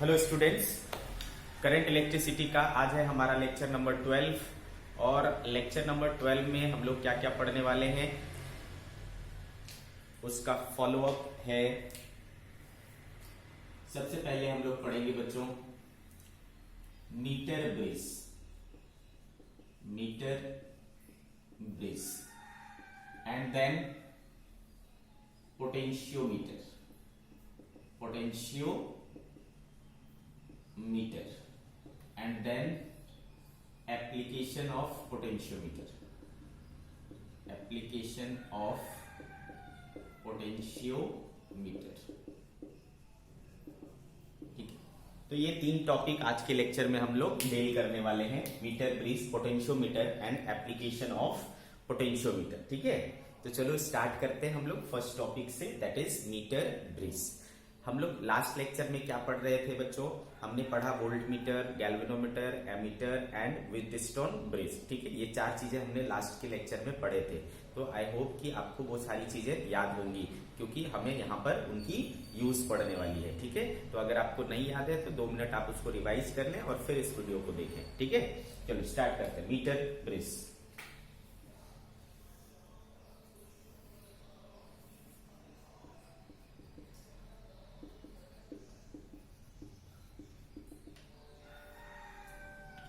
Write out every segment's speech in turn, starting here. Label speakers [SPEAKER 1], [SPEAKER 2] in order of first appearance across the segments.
[SPEAKER 1] Hello students, current electricity का आज है हमारा लेक्चर नंबर 12 और लेक्चर नंबर 12 में हम लोग क्या क्या पढ़ने वाले हैं उसका फॉलोअप है। सबसे पहले हम लोग पढ़ेंगे बच्चों metre bridge and then potentiometer and then application of potentiometer ठीक है। तो ये तीन टॉपिक आज के लेक्चर में हम लोग डील करने वाले हैं, metre bridge, potentiometer and application of potentiometer. ठीक है, तो चलो स्टार्ट करते हैं हम लोग फर्स्ट टॉपिक से, दैट इज मीटर ब्रिज। हम लोग लास्ट लेक्चर में क्या पढ़ रहे थे बच्चों? हमने पढ़ा voltmeter, galvanometer, ammeter and Wheatstone bridge. ठीक है, ये चार चीजें हमने लास्ट के लेक्चर में पढ़े थे। तो आई होप कि आपको वो सारी चीजें याद होंगी क्योंकि हमें यहाँ पर उनकी यूज पढ़ने वाली है। ठीक है, तो अगर आपको नहीं याद है तो 2 मिनट आप उसको रिवाइज कर लें और फिर इस वीडियो को देखें। ठीक है, चलो स्टार्ट करते हैं मीटर ब्रिज।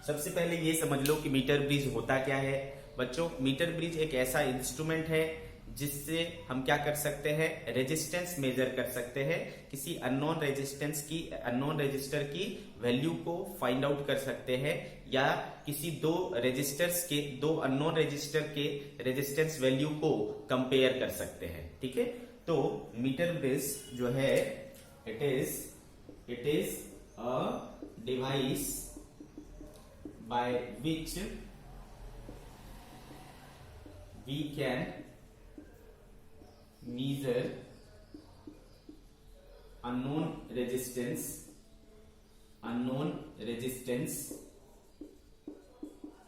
[SPEAKER 1] सबसे पहले ये समझ लो कि मीटर ब्रिज होता क्या है बच्चों। मीटर ब्रिज एक ऐसा इंस्ट्रूमेंट है जिससे हम क्या कर सकते हैं, रेजिस्टेंस मेजर कर सकते हैं। किसी अननोन रेजिस्टर की वैल्यू को फाइंड आउट कर सकते हैं या किसी दो अननोन रेजिस्टर के रेजिस्टेंस वैल्यू को कंपेयर कर सकते हैं। ठीक है, तो मीटर ब्रिज जो है it is a device by which we can measure unknown resistance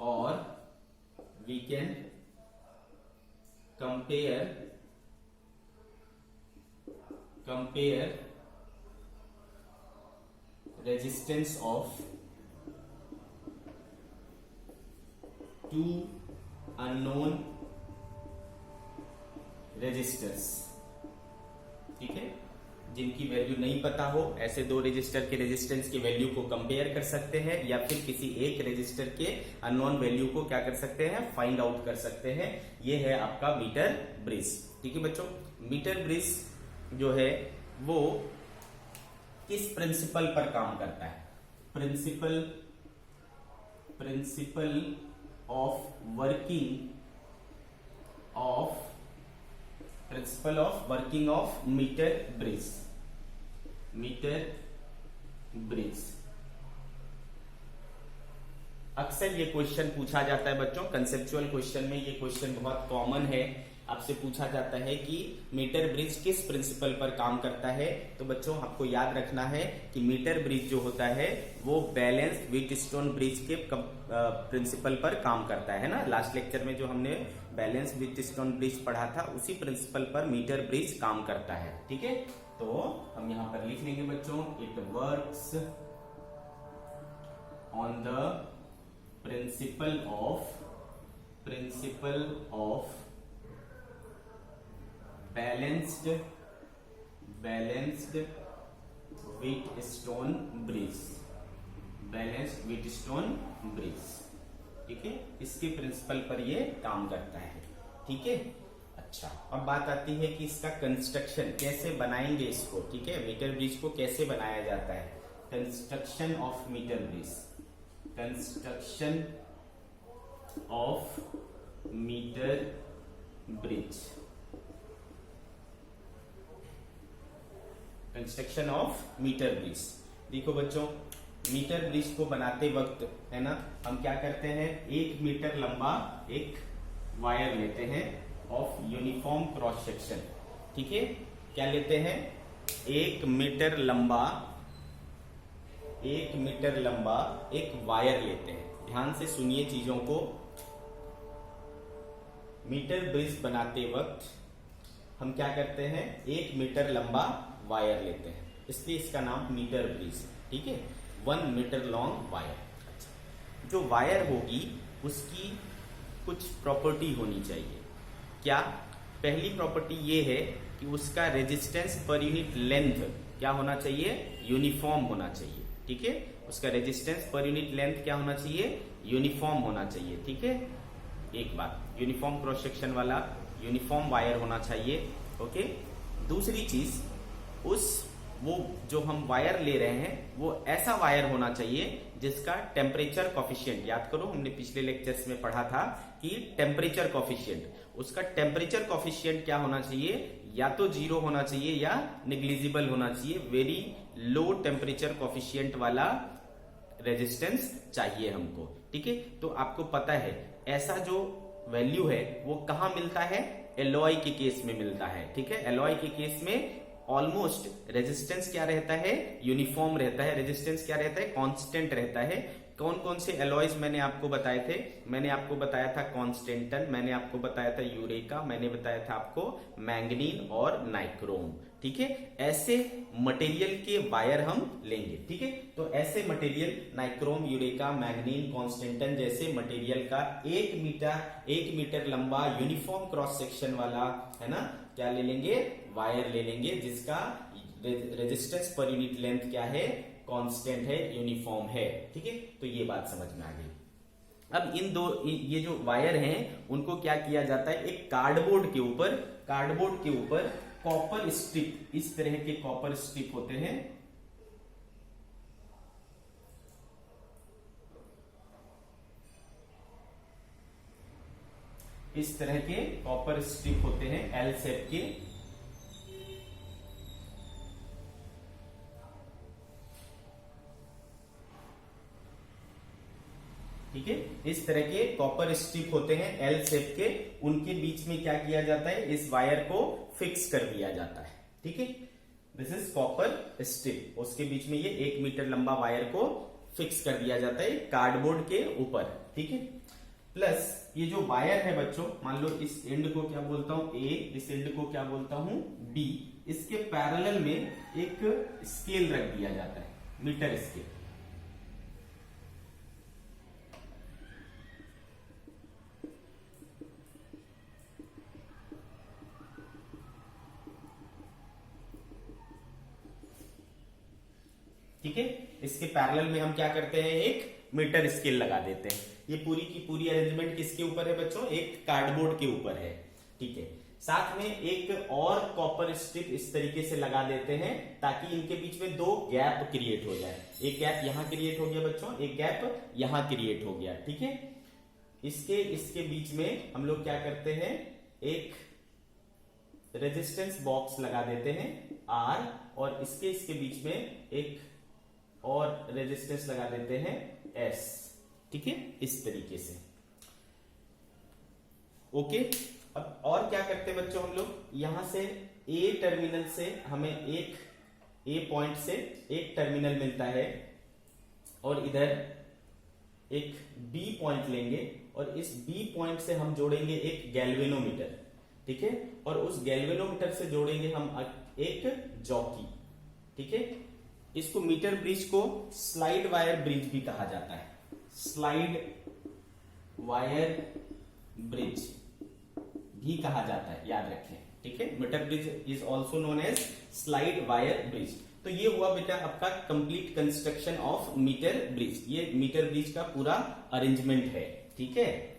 [SPEAKER 1] or we can compare resistance of two unknown resistors. ठीक है, जिनकी वैल्यू नहीं पता हो, ऐसे दो रेजिस्टर के रेजिस्टेंस की वैल्यू को कंपेयर कर सकते हैं या फिर किसी एक रेजिस्टर के अननोन वैल्यू को क्या कर सकते हैं, फाइंड आउट कर सकते हैं। ये है आपका मीटर ब्रिज। ठीक है बच्चों, मीटर ब्रिज जो है वो किस प्रिंसिपल पर काम करता है? Principle of working of meter bridge। अक्सर ये क्वेश्चन पूछा जाता है बच्चों, कंसेप्चुअल क्वेश्चन में ये क्वेश्चन बहुत कॉमन है। आपसे पूछा जाता है कि मीटर ब्रिज किस प्रिंसिपल पर काम करता है। तो बच्चों आपको याद रखना है कि मीटर ब्रिज जो होता है वो बैलेंस्ड व्हीटस्टोन ब्रिज के प्रिंसिपल पर काम करता है ना। लास्ट लेक्चर में जो हमने बैलेंस्ड व्हीटस्टोन ब्रिज पढ़ा था उसी प्रिंसिपल पर मीटर ब्रिज काम करता है। ठीक है, तो हम यहां पर लिख लेंगे बच्चों, it works on the principle of balanced Wheatstone bridge. ठीक है, इसके प्रिंसिपल पर ये काम करता है। ठीक है, अच्छा अब बात आती है कि इसका कंस्ट्रक्शन कैसे बनाएंगे इसको। ठीक है, मीटर ब्रिज को कैसे बनाया जाता है? Construction of metre bridge, construction of metre bridge. देखो बच्चों, मीटर ब्रिज को बनाते वक्त है ना, हम क्या करते हैं, 1 मीटर लंबा एक वायर लेते हैं ऑफ यूनिफॉर्म क्रॉस सेक्शन। ठीक है, क्या लेते हैं, 1 मीटर लंबा एक वायर लेते हैं। ध्यान से सुनिए चीजों को। मीटर ब्रिज बनाते वक्त हम क्या करते हैं, 1 मीटर लंबा वायर लेते हैं। इसलिए इसका नाम मीटर ब्रिज है। ठीक है, 1 मीटर लॉन्ग वायर। जो वायर होगी उसकी कुछ प्रॉपर्टी होनी चाहिए। क्या? पहली प्रॉपर्टी ये है कि उसका रेजिस्टेंस पर यूनिट लेंथ क्या होना चाहिए? यूनिफॉर्म होना चाहिए। ठीक है, उसका रेजिस्टेंस पर यूनिट लेंथ क्या होना चाहिए? यूनिफॉर्म होना चाहिए। ठीक है, एक बात, यूनिफॉर्म क्रॉस सेक्शन वाला यूनिफॉर्म वायर होना चाहिए। ओके, दूसरी चीज, वो जो हम वायर ले रहे हैं वो ऐसा वायर होना चाहिए जिसका टेम्परेचर कॉफिशिएंट, याद करो हमने पिछले लेक्चर्स में पढ़ा था कि टेम्परेचर कॉफिशिएंट, उसका टेम्परेचर कॉफिशिएंट क्या होना चाहिए? या तो 0 होना चाहिए या निग्लिजिबल होना चाहिए। वेरी लो टेम्परेचर कॉफिशिएंट वाला रेजिस्टेंस चाहिए हमको। ठीक है, तो आपको पता है ऐसा जो वैल्यू है वो कहां मिलता है? एलॉय के केस में मिलता है। ठीक है, एलॉय के केस में ऑलमोस्ट रेजिस्टेंस क्या रहता है? यूनिफॉर्म रहता है। रेजिस्टेंस क्या रहता है? कांस्टेंट रहता है। कौन कौन से एलॉयज मैंने आपको बताए थे? मैंने आपको बताया था कॉन्स्टेंटन, मैंने आपको बताया था यूरेका, मैंने बताया था आपको मैंगनीन और नाइक्रोम। ठीक है, ऐसे मटेरियल के वायर हम लेंगे। ठीक है, तो ऐसे material nichrome, eureka, manganin, constantan जैसे मटेरियल का 1 मीटर लंबा यूनिफॉर्म क्रॉस सेक्शन वाला, है ना, क्या ले लेंगे? वायर ले लेंगे जिसका रेजिस्टेंस पर यूनिट लेंथ क्या है? कांस्टेंट है, यूनिफॉर्म है। ठीक है, तो ये बात समझ में आ गई। अब ये जो वायर हैं उनको क्या किया जाता है? एक कार्डबोर्ड के ऊपर कॉपर स्ट्रिप, इस तरह के कॉपर स्ट्रिप होते हैं, इस तरह के कॉपर स्ट्रिप होते हैं एल शेप के। ठीक है, इस तरह के कॉपर स्ट्रिप होते हैं एल शेप के, उनके बीच में क्या किया जाता है? इस वायर को फिक्स कर दिया जाता है। ठीक है, दिस इज कॉपर स्ट्रिप, उसके बीच में ये 1 मीटर लंबा वायर को फिक्स कर दिया जाता है कार्डबोर्ड के ऊपर। ठीक है, प्लस ये जो वायर है बच्चों, मान लो इस एंड को क्या बोलता हूं? ए, इस एंड को क्या बोलता हूं? बी। इसके पैरेलल में एक स्केल रख दिया जाता है, मीटर स्केल। ठीक है, इसके पैरेलल में हम क्या करते हैं? एक मीटर स्केल लगा देते हैं। ये पूरी की पूरी अरेंजमेंट किसके ऊपर है बच्चों? एक कार्डबोर्ड के ऊपर है। ठीक है, साथ में एक और कॉपर स्ट्रिप इस तरीके से लगा देते हैं ताकि इनके बीच में 2 गैप क्रिएट हो जाए। एक गैप यहां क्रिएट हो गया बच्चों, एक गैप यहां क्रिएट हो गया। ठीक है, इसके बीच में हम लोग क्या करते हैं? एक रेजिस्टेंस बॉक्स लगा देते हैं आर, और इसके बीच में एक और रेजिस्टेंस लगा देते हैं एस। ठीक है, इस तरीके से। ओके, अब और क्या करते हैं बच्चों? हम लोग यहां से ए टर्मिनल से हमें ए पॉइंट से एक टर्मिनल मिलता है, और इधर एक बी पॉइंट लेंगे, और इस बी पॉइंट से हम जोड़ेंगे एक गैल्वेनोमीटर। ठीक है, और उस गैल्वेनोमीटर से जोड़ेंगे हम एक जॉकी। ठीक है, इसको मीटर ब्रिज को स्लाइड वायर ब्रिज भी कहा जाता है, स्लाइड वायर ब्रिज भी कहा जाता है, याद रखें। ठीक है, metre bridge is also known as slide wire bridge. तो ये हुआ बेटा आपका complete construction of metre bridge. ये मीटर ब्रिज का पूरा अरेंजमेंट है। ठीक है,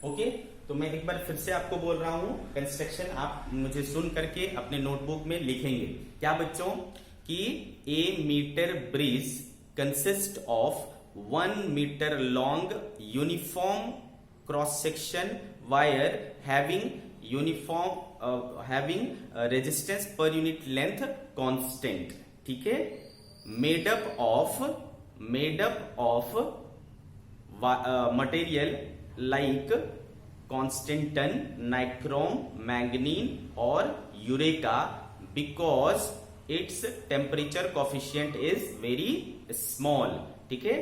[SPEAKER 1] ओके, तो मैं एक बार फिर से आपको बोल रहा हूं, कंस्ट्रक्शन आप मुझे सुन करके अपने नोटबुक में लिखेंगे। क्या बच्चों? कि a metre bridge consist of 1 metre long uniform cross section wire having resistance पर यूनिट लेंथ कांस्टेंट। ठीक है, made up of material like constantan, nichrome, manganin और eureka, because its temperature coefficient is very small. ठीक है,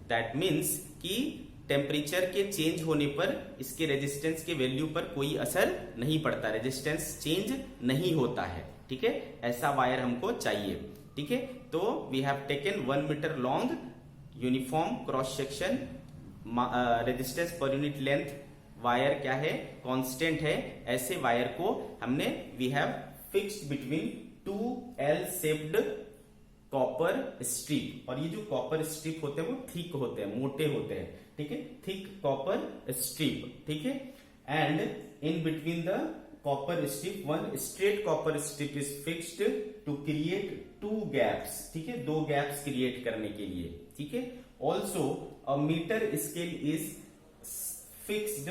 [SPEAKER 1] that means कि temperature के change होने पर इसके रेजिस्टेंस के वैल्यू पर कोई असर नहीं पड़ता, रेजिस्टेंस चेंज नहीं होता है। ठीक है, ऐसा वायर हमको चाहिए। ठीक है, तो we have taken 1 metre long uniform cross section, resistance पर यूनिट लेंथ वायर क्या है, कांस्टेंट है। ऐसे वायर को हमने we have fixed between 2 L shaped copper strip, और ये जो कॉपर स्ट्रिप होते हैं वो थिक होते हैं, मोटे होते हैं। ठीक है, थिक कॉपर स्ट्रिप। ठीक है, and in between the copper strip 1 straight copper strip is fixed to create 2 gaps. ठीक है, 2 गैप्स क्रिएट करने के लिए। ठीक है, also a metre scale is fixed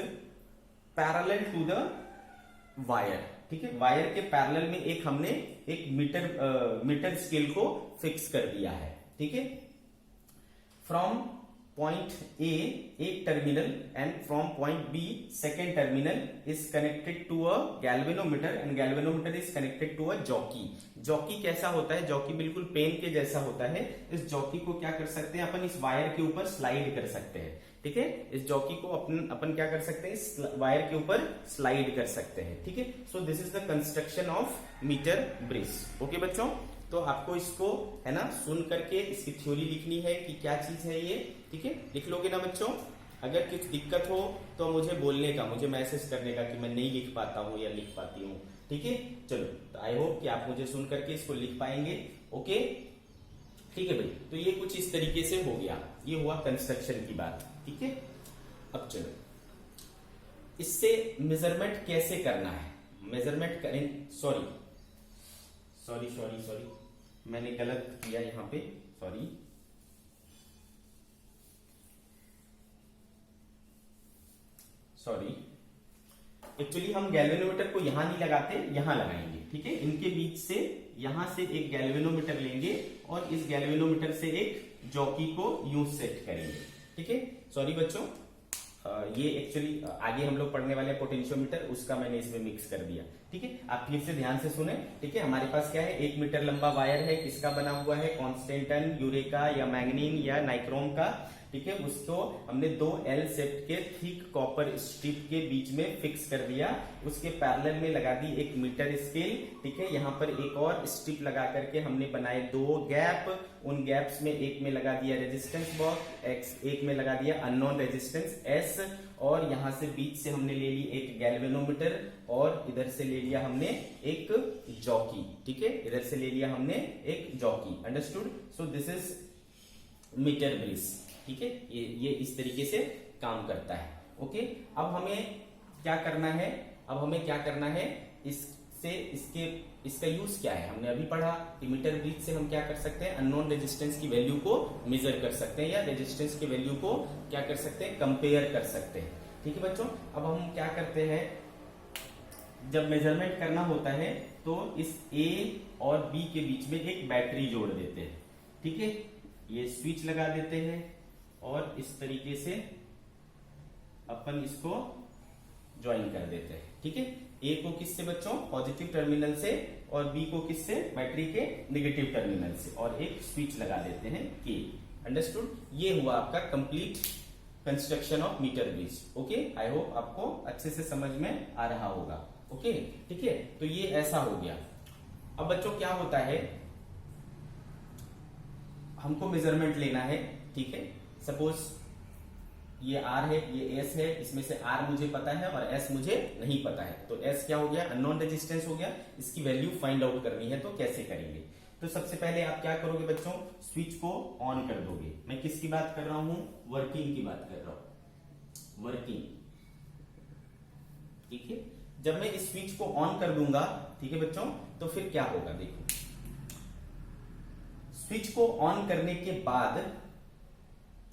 [SPEAKER 1] parallel to the wire. ठीक है, वायर के पैरेलल में एक हमने एक मीटर स्केल को फिक्स कर दिया है। ठीक है, फ्रॉम पॉइंट ए एक terminal and from point B second terminal is connected to a galvanometer and galvanometer is connected to a jockey. Jockey कैसा होता है, जॉकी बिल्कुल पेन के जैसा होता है। इस जॉकी को क्या कर सकते हैं अपन, इस वायर के ऊपर स्लाइड कर सकते हैं। ठीक है, इस जॉकी को अपन क्या कर सकते हैं, इस वायर के ऊपर स्लाइड कर सकते हैं। ठीक है, so this is the construction of metre bridge. Okay बच्चों, तो आपको इसको है ना सुन करके इसकी थ्योरी लिखनी है कि क्या चीज है ये। ठीक है, लिख लोगे ना बच्चों। अगर कुछ दिक्कत हो तो मुझे बोलने का, मुझे मैसेज करने का कि मैं नहीं लिख पाता हूँ या लिख पाती हूँ। ठीक है, चलो, तो आई होप कि आप मुझे सुन करके इसको लिख पाएंगे। ओके, ठीक है भाई, तो ये कुछ इस तरीके से हो गया, ये हुआ कंस्ट्रक्शन की बात। ठीक है, अब चलो इससे मेजरमेंट कैसे करना है, मेजरमेंट करें। सॉरी मैंने गलत किया यहां पे, सॉरी एक्चुअली हम गैल्वेनोमीटर को यहां नहीं लगाते, यहां लगाएंगे। ठीक है, इनके बीच से यहां से एक गैल्वेनोमीटर लेंगे और इस गैल्वेनोमीटर से एक जॉकी को यूं सेट करेंगे। ठीक है, सॉरी बच्चों, ये एक्चुअली आगे हम लोग पढ़ने वाले पोटेंशियोमीटर, उसका मैंने इसमें मिक्स कर दिया। ठीक है, आप फिर से ध्यान से सुने। ठीक है, हमारे पास क्या है, 1 मीटर लंबा वायर है, किसका बना हुआ है, कॉन्स्टेंटन, यूरेका या मैग्नीन या नाइक्रोम का। ठीक है, उसको हमने 2 L शेप के थिक कॉपर स्ट्रिप के बीच में फिक्स कर दिया, उसके पैरेलल में लगा दी एक मीटर स्केल। ठीक है, यहाँ पर एक और स्ट्रिप लगा करके हमने बनाए 2 गैप, उन गैप्स में एक में लगा दिया रेजिस्टेंस बॉक्स, एक में लगा दिया अननोन रेजिस्टेंस S, और यहां से बीच से हमने ले ली एक गैल्वेनोमीटर और इधर से ले लिया हमने एक जॉकी। ठीक है, इधर से ले लिया हमने एक jockey. Understood? So this is metre bridge. ठीक है, ये इस तरीके से काम करता है। ओके, अब हमें क्या करना है, इसका यूज क्या है, हमने अभी पढ़ा कि मीटर ब्रिज से हम क्या कर सकते हैं, अननोन रेजिस्टेंस की वैल्यू को मेजर कर सकते हैं या रेजिस्टेंस की वैल्यू को क्या कर सकते हैं, कंपेयर कर सकते हैं। ठीक है बच्चों, अब हम क्या करते हैं, जब मेजरमेंट करना होता है तो इस A और B के बीच में एक बैटरी जोड़ देते हैं। ठीक है, ये स्विच लगा देते हैं और इस तरीके से अपन इसको ज्वाइन कर देते हैं। ठीक है, ए को किससे बच्चों, पॉजिटिव टर्मिनल से, और बी को किससे, बैटरी के नेगेटिव टर्मिनल से, और एक स्विच लगा देते हैं के। अंडरस्टूड? ये हुआ आपका complete construction of metre bridge. Okay, I hope आपको अच्छे से समझ में आ रहा होगा। ओके, ठीक है, तो ये ऐसा हो गया। अब बच्चों क्या होता है, हमको मेजरमेंट लेना है। ठीक है, सपोज ये R है, ये S है, इसमें से R मुझे पता है और S मुझे नहीं पता है, तो S क्या हो गया, अननोन रेजिस्टेंस हो गया। इसकी वैल्यू फाइंड आउट करनी है, तो कैसे करेंगे, तो सबसे पहले आप क्या करोगे बच्चों, स्विच को ऑन कर दोगे। मैं किसकी बात कर रहा हूं, वर्किंग की बात कर रहा हूं, वर्किंग। ठीक है, जब मैं इस स्विच को ऑन कर दूंगा, ठीक है बच्चों, तो फिर क्या होगा, देखो स्विच को ऑन करने के बाद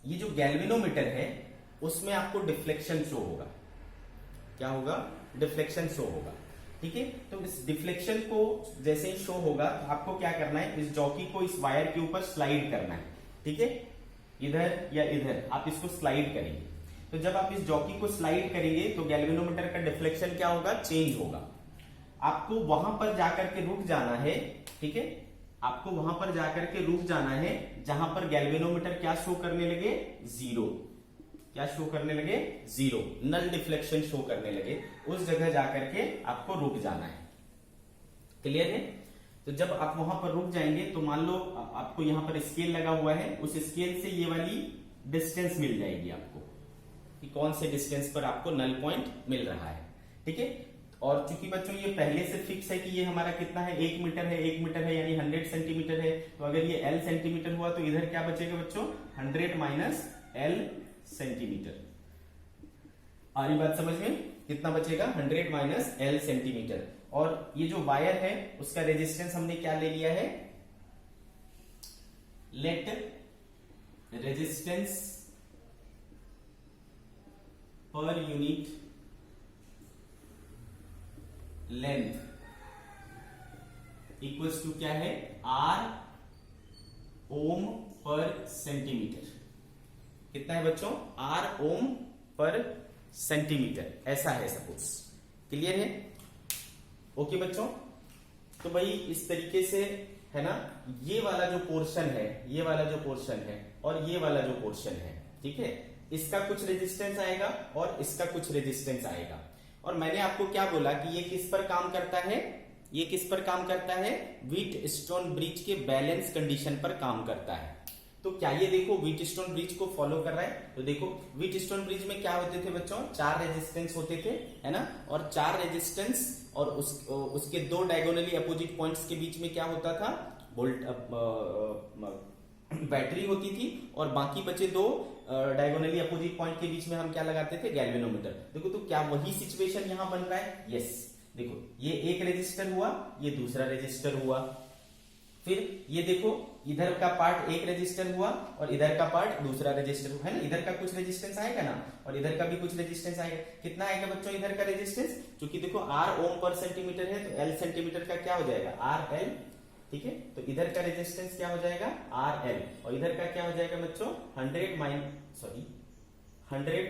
[SPEAKER 1] ये जो गैल्वेनोमीटर है उसमें आपको डिफ्लेक्शन शो होगा। क्या होगा, डिफ्लेक्शन शो होगा। ठीक है, तो इस डिफ्लेक्शन को जैसे ही शो होगा तो आपको क्या करना है, इस जॉकी को इस वायर के ऊपर स्लाइड करना है। ठीक है, इधर या इधर आप इसको स्लाइड करेंगे। तो जब आप इस जॉकी को स्लाइड करेंगे तो गैल्वेनोमीटर का डिफ्लेक्शन क्या होगा, चेंज होगा। आपको वहां पर जाकर के रुक जाना है। ठीक है, आपको वहां पर जाकर के रुक जाना है जहां पर गैल्वेनोमीटर क्या शो करने लगे, जीरो। क्या शो करने लगे, जीरो, नल डिफ्लेक्शन शो करने लगे, उस जगह जाकर के आपको रुक जाना है। क्लियर है? तो जब आप वहां पर रुक जाएंगे तो मान लो आपको यहां पर स्केल लगा हुआ है, उस स्केल से ये वाली डिस्टेंस मिल जाएगी आपको कि कौन से डिस्टेंस पर आपको नल पॉइंट मिल रहा है। ठीक है? और चूंकि बच्चों ये पहले से फिक्स है कि ये हमारा कितना है, 1 मीटर है, 1 मीटर है यानी 100 सेंटीमीटर है, तो अगर ये L सेंटीमीटर हुआ तो इधर क्या बचेगा बच्चों, 100 माइनस L सेंटीमीटर। आ रही बात समझ में? कितना बचेगा, 100 माइनस L सेंटीमीटर। और ये जो वायर है उसका रेजिस्टेंस हमने क्या ले लिया है, लेट रेजिस्टेंस पर यूनिट लेंथ इक्वल्स टू क्या है, R ओम पर सेंटीमीटर। कितना है बच्चों, R ओम पर सेंटीमीटर, ऐसा है सपोज। क्लियर है? ओके बच्चों, तो भाई इस तरीके से है ना, ये वाला जो पोर्शन है, ये वाला जो पोर्शन है और ये वाला जो पोर्शन है, ठीक है, इसका कुछ रेजिस्टेंस आएगा और इसका कुछ रेजिस्टेंस आएगा। और मैंने आपको क्या बोला कि ये किस पर काम करता है, ये किस पर काम करता है, व्हीटस्टोन ब्रिज के बैलेंस कंडीशन पर काम करता है। तो क्या ये देखो व्हीटस्टोन ब्रिज को फॉलो कर रहा है? तो देखो व्हीटस्टोन ब्रिज में क्या होते थे बच्चों, 4 रेजिस्टेंस होते थे, है ना, और 4 रेजिस्टेंस और उसके 2 डायगोनली अपोजिट पॉइंट्स के बीच में क्या होता था, बैटरी होती थी, और बाकी बचे 2 डायगोनली अपोजिट पॉइंट के बीच में हम क्या लगाते थे, गैल्वेनोमीटर। देखो तो क्या वही सिचुएशन यहां बन रहा है? यस। देखो ये एक रेजिस्टर हुआ, ये दूसरा रेजिस्टर हुआ, फिर ये देखो इधर का पार्ट एक रेजिस्टर हुआ और इधर का पार्ट दूसरा रेजिस्टर हुआ, है ना, इधर का कुछ रेजिस्टेंस आएगा ना और इधर का भी कुछ रेजिस्टेंस आएगा। कितना आएगा बच्चों इधर का रेजिस्टेंस, क्योंकि देखो R ओम पर सेंटीमीटर है तो L सेंटीमीटर का क्या हो जाएगा, RL। ठीक है, तो इधर का रेजिस्टेंस क्या हो जाएगा, RL, और इधर का क्या हो जाएगा बच्चों, 100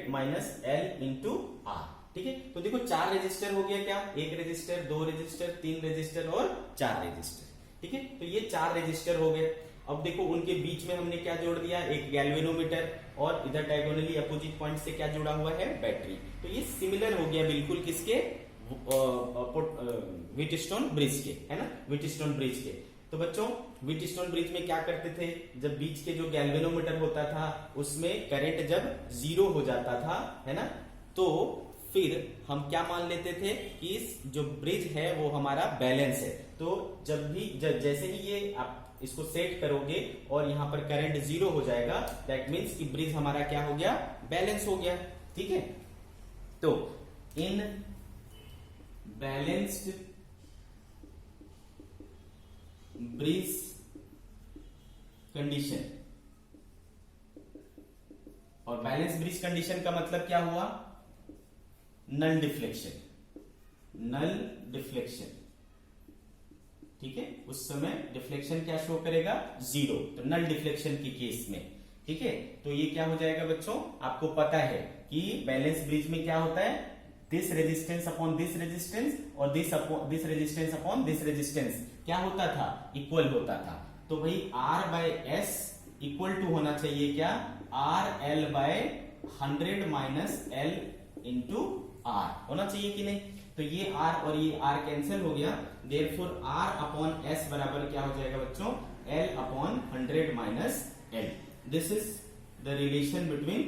[SPEAKER 1] माइनस L इंटू R। ठीक है, तो देखो 4 रेजिस्टर हो गया, क्या, 1 रेजिस्टर, 2 रेजिस्टर, 3 रेजिस्टर और 4 रेजिस्टर। ठीक है, तो ये 4 रेजिस्टर हो गए। अब देखो उनके बीच में हमने क्या जोड़ दिया, एक गैल्वेनोमीटर, और इधर डायगोनली अपोजिट पॉइंट से क्या जुड़ा हुआ है, बैटरी। तो ये सिमिलर हो गया बिल्कुल किसके, व्हीटस्टोन ब्रिज के, है ना, व्हीटस्टोन ब्रिज के। तो बच्चों व्हीटस्टोन ब्रिज में क्या करते थे, जब बीच के जो गैल्वेनोमीटर होता था उसमें करंट जब 0 हो जाता था, है ना, तो फिर हम क्या मान लेते थे कि इस जो ब्रिज है वो हमारा बैलेंस है। तो जैसे ही ये आप इसको सेट करोगे और यहां पर करंट 0 हो जाएगा, दैट मीन्स कि ब्रिज हमारा क्या हो गया, बैलेंस हो गया। ठीक है, तो इन बैलेंस्ड ब्रिज कंडीशन, और बैलेंस ब्रिज कंडीशन का मतलब क्या हुआ, नल डिफ्लेक्शन, नल डिफ्लेक्शन। ठीक है, उस समय डिफ्लेक्शन क्या शो करेगा, 0, तो नल डिफ्लेक्शन की केस में। ठीक है, तो ये क्या हो जाएगा बच्चों, आपको पता है कि बैलेंस ब्रिज में क्या होता है, this resistance upon this resistance और this resistance upon this resistance क्या होता था, इक्वल होता था। तो भाई R by S equal to होना चाहिए क्या, RL by 100 minus L into R होना चाहिए कि नहीं। तो ये R और ये R कैंसिल हो गया, देयरफॉर R अपॉन S बराबर क्या हो जाएगा बच्चों, L upon 100 minus L। This is the relation between,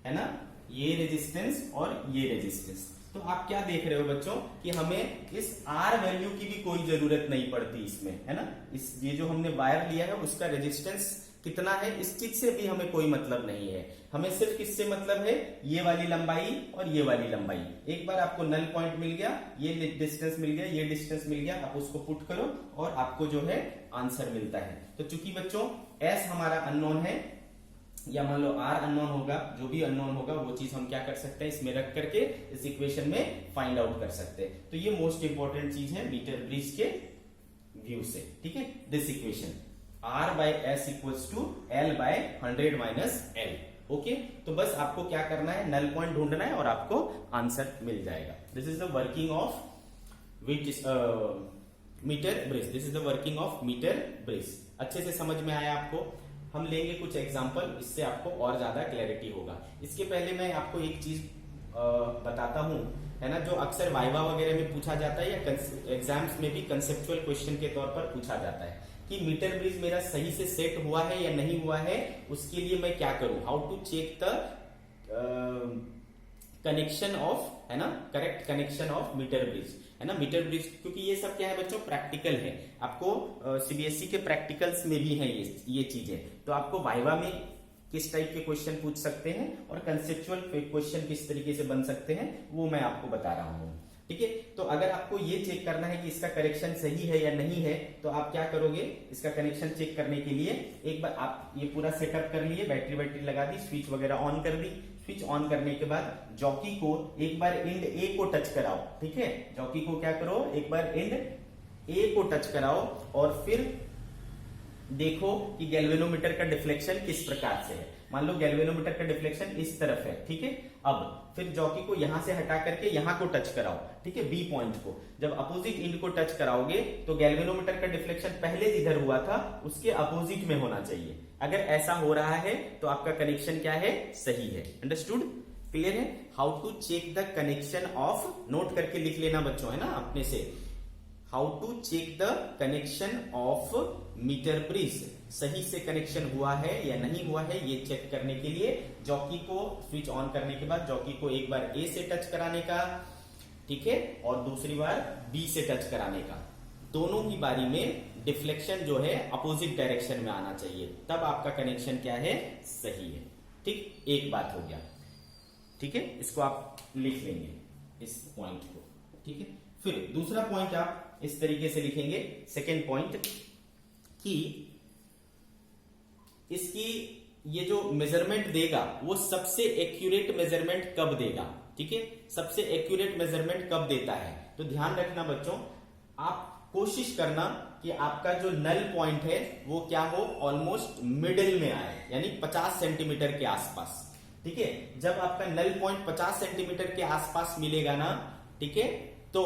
[SPEAKER 1] है ना, ये रेजिस्टेंस और ये रेजिस्टेंस। तो आप क्या देख रहे हो बच्चों कि हमें इस R वैल्यू की भी कोई जरूरत नहीं पड़ती इसमें, है ना, इस ये जो हमने वायर लिया है उसका रेजिस्टेंस कितना है इस चीज से भी हमें कोई मतलब नहीं है, हमें सिर्फ किससे मतलब है, ये वाली लंबाई और ये वाली लंबाई। एक बार आपको नल पॉइंट मिल गया, ये डिस्टेंस मिल गया, ये डिस्टेंस मिल गया, आप उसको पुट करो और आपको जो है आंसर मिलता है। तो चूंकि बच्चों S हमारा अननोन है, या मान लो R अननोन होगा, जो भी अननोन होगा वो चीज हम क्या कर सकते हैं, इसमें रख करके इस इक्वेशन में फाइंड आउट कर सकते हैं। तो ये मोस्ट इंपॉर्टेंट चीज है मीटर ब्रिज के व्यू से। ठीक है, this equation R by S equals to L बाय 100 माइनस L। ओके, तो बस आपको क्या करना है, नल पॉइंट ढूंढना है और आपको आंसर मिल जाएगा। This is the working of metre bridge, this is the working of metre bridge. अच्छे से समझ में आया आपको? हम लेंगे कुछ एग्जांपल, इससे आपको और ज्यादा क्लैरिटी होगा। इसके पहले मैं आपको एक चीज बताता हूं, है ना, जो अक्सर वाइवा वगैरह में पूछा जाता है या एग्जाम्स में भी कंसेप्चुअल क्वेश्चन के तौर पर पूछा जाता है कि मीटर ब्रिज मेरा सही से सेट हुआ है या नहीं हुआ है, उसके लिए मैं क्या करूं, how to check the connection of, है ना, correct connection of metre bridge, है ना, मीटर ब्रिज। क्योंकि ये सब क्या है बच्चों, प्रैक्टिकल है, आपको सीबीएसई के प्रैक्टिकल्स में भी है ये चीजें, तो आपको वाइवा में किस टाइप के क्वेश्चन पूछ सकते हैं और कंसेप्चुअल क्वेश्चन किस तरीके से बन सकते हैं वो मैं आपको बता रहा हूं। ठीक है, तो अगर आपको ये चेक करना है कि इसका कनेक्शन सही है या नहीं है, तो आप क्या करोगे, इसका कनेक्शन चेक करने के लिए एक बार आप ये पूरा सेटअप कर लिए, बैटरी लगा दी, स्विच वगैरह ऑन कर दी। स्विच ऑन करने के बाद जॉकी को एक बार एंड ए को टच कराओ। ठीक है, जॉकी को क्या करो, एक बार एंड ए को टच कराओ और फिर देखो कि गैल्वेनोमीटर का डिफ्लेक्शन किस प्रकार से है। मान लो गैल्वेनोमीटर का डिफ्लेक्शन इस तरफ है। ठीक है, अब फिर जॉकी को यहां से हटा करके यहां को टच कराओ। ठीक है, बी पॉइंट को जब अपोजिट एंड को टच कराओगे तो गैल्वेनोमीटर का डिफ्लेक्शन पहले जिधर हुआ था उसके अपोजिट में होना चाहिए। अगर ऐसा हो रहा है तो आपका कनेक्शन क्या है, सही है। अंडरस्टूड, क्लियर है? How to check the connection of, note करके लिख लेना बच्चों, है ना, अपने से। How to check the connection of metre bridge, सही से कनेक्शन हुआ है या नहीं हुआ है, ये चेक करने के लिए जॉकी को स्विच ऑन करने के बाद जॉकी को एक बार ए से टच कराने का, ठीक है, और दूसरी बार बी से टच कराने का। दोनों ही बारी में डिफ्लेक्शन जो है अपोजिट डायरेक्शन में आना चाहिए, तब आपका कनेक्शन क्या है, सही है। ठीक, एक बात हो गया। ठीक है, इसको आप लिख लेंगे इस पॉइंट को। ठीक है, फिर दूसरा पॉइंट आप इस तरीके से लिखेंगे, सेकेंड पॉइंट, कि इसकी ये जो मेजरमेंट देगा वो सबसे एक्यूरेट मेजरमेंट कब देगा। ठीक है, सबसे एक्यूरेट मेजरमेंट कब देता है, तो ध्यान रखना बच्चों, आप कोशिश करना कि आपका जो नल पॉइंट है वो क्या हो, ऑलमोस्ट मिडिल में आए, यानी 50 सेंटीमीटर के आसपास। ठीक है, जब आपका नल पॉइंट 50 सेंटीमीटर के आसपास मिलेगा ना, ठीक है, तो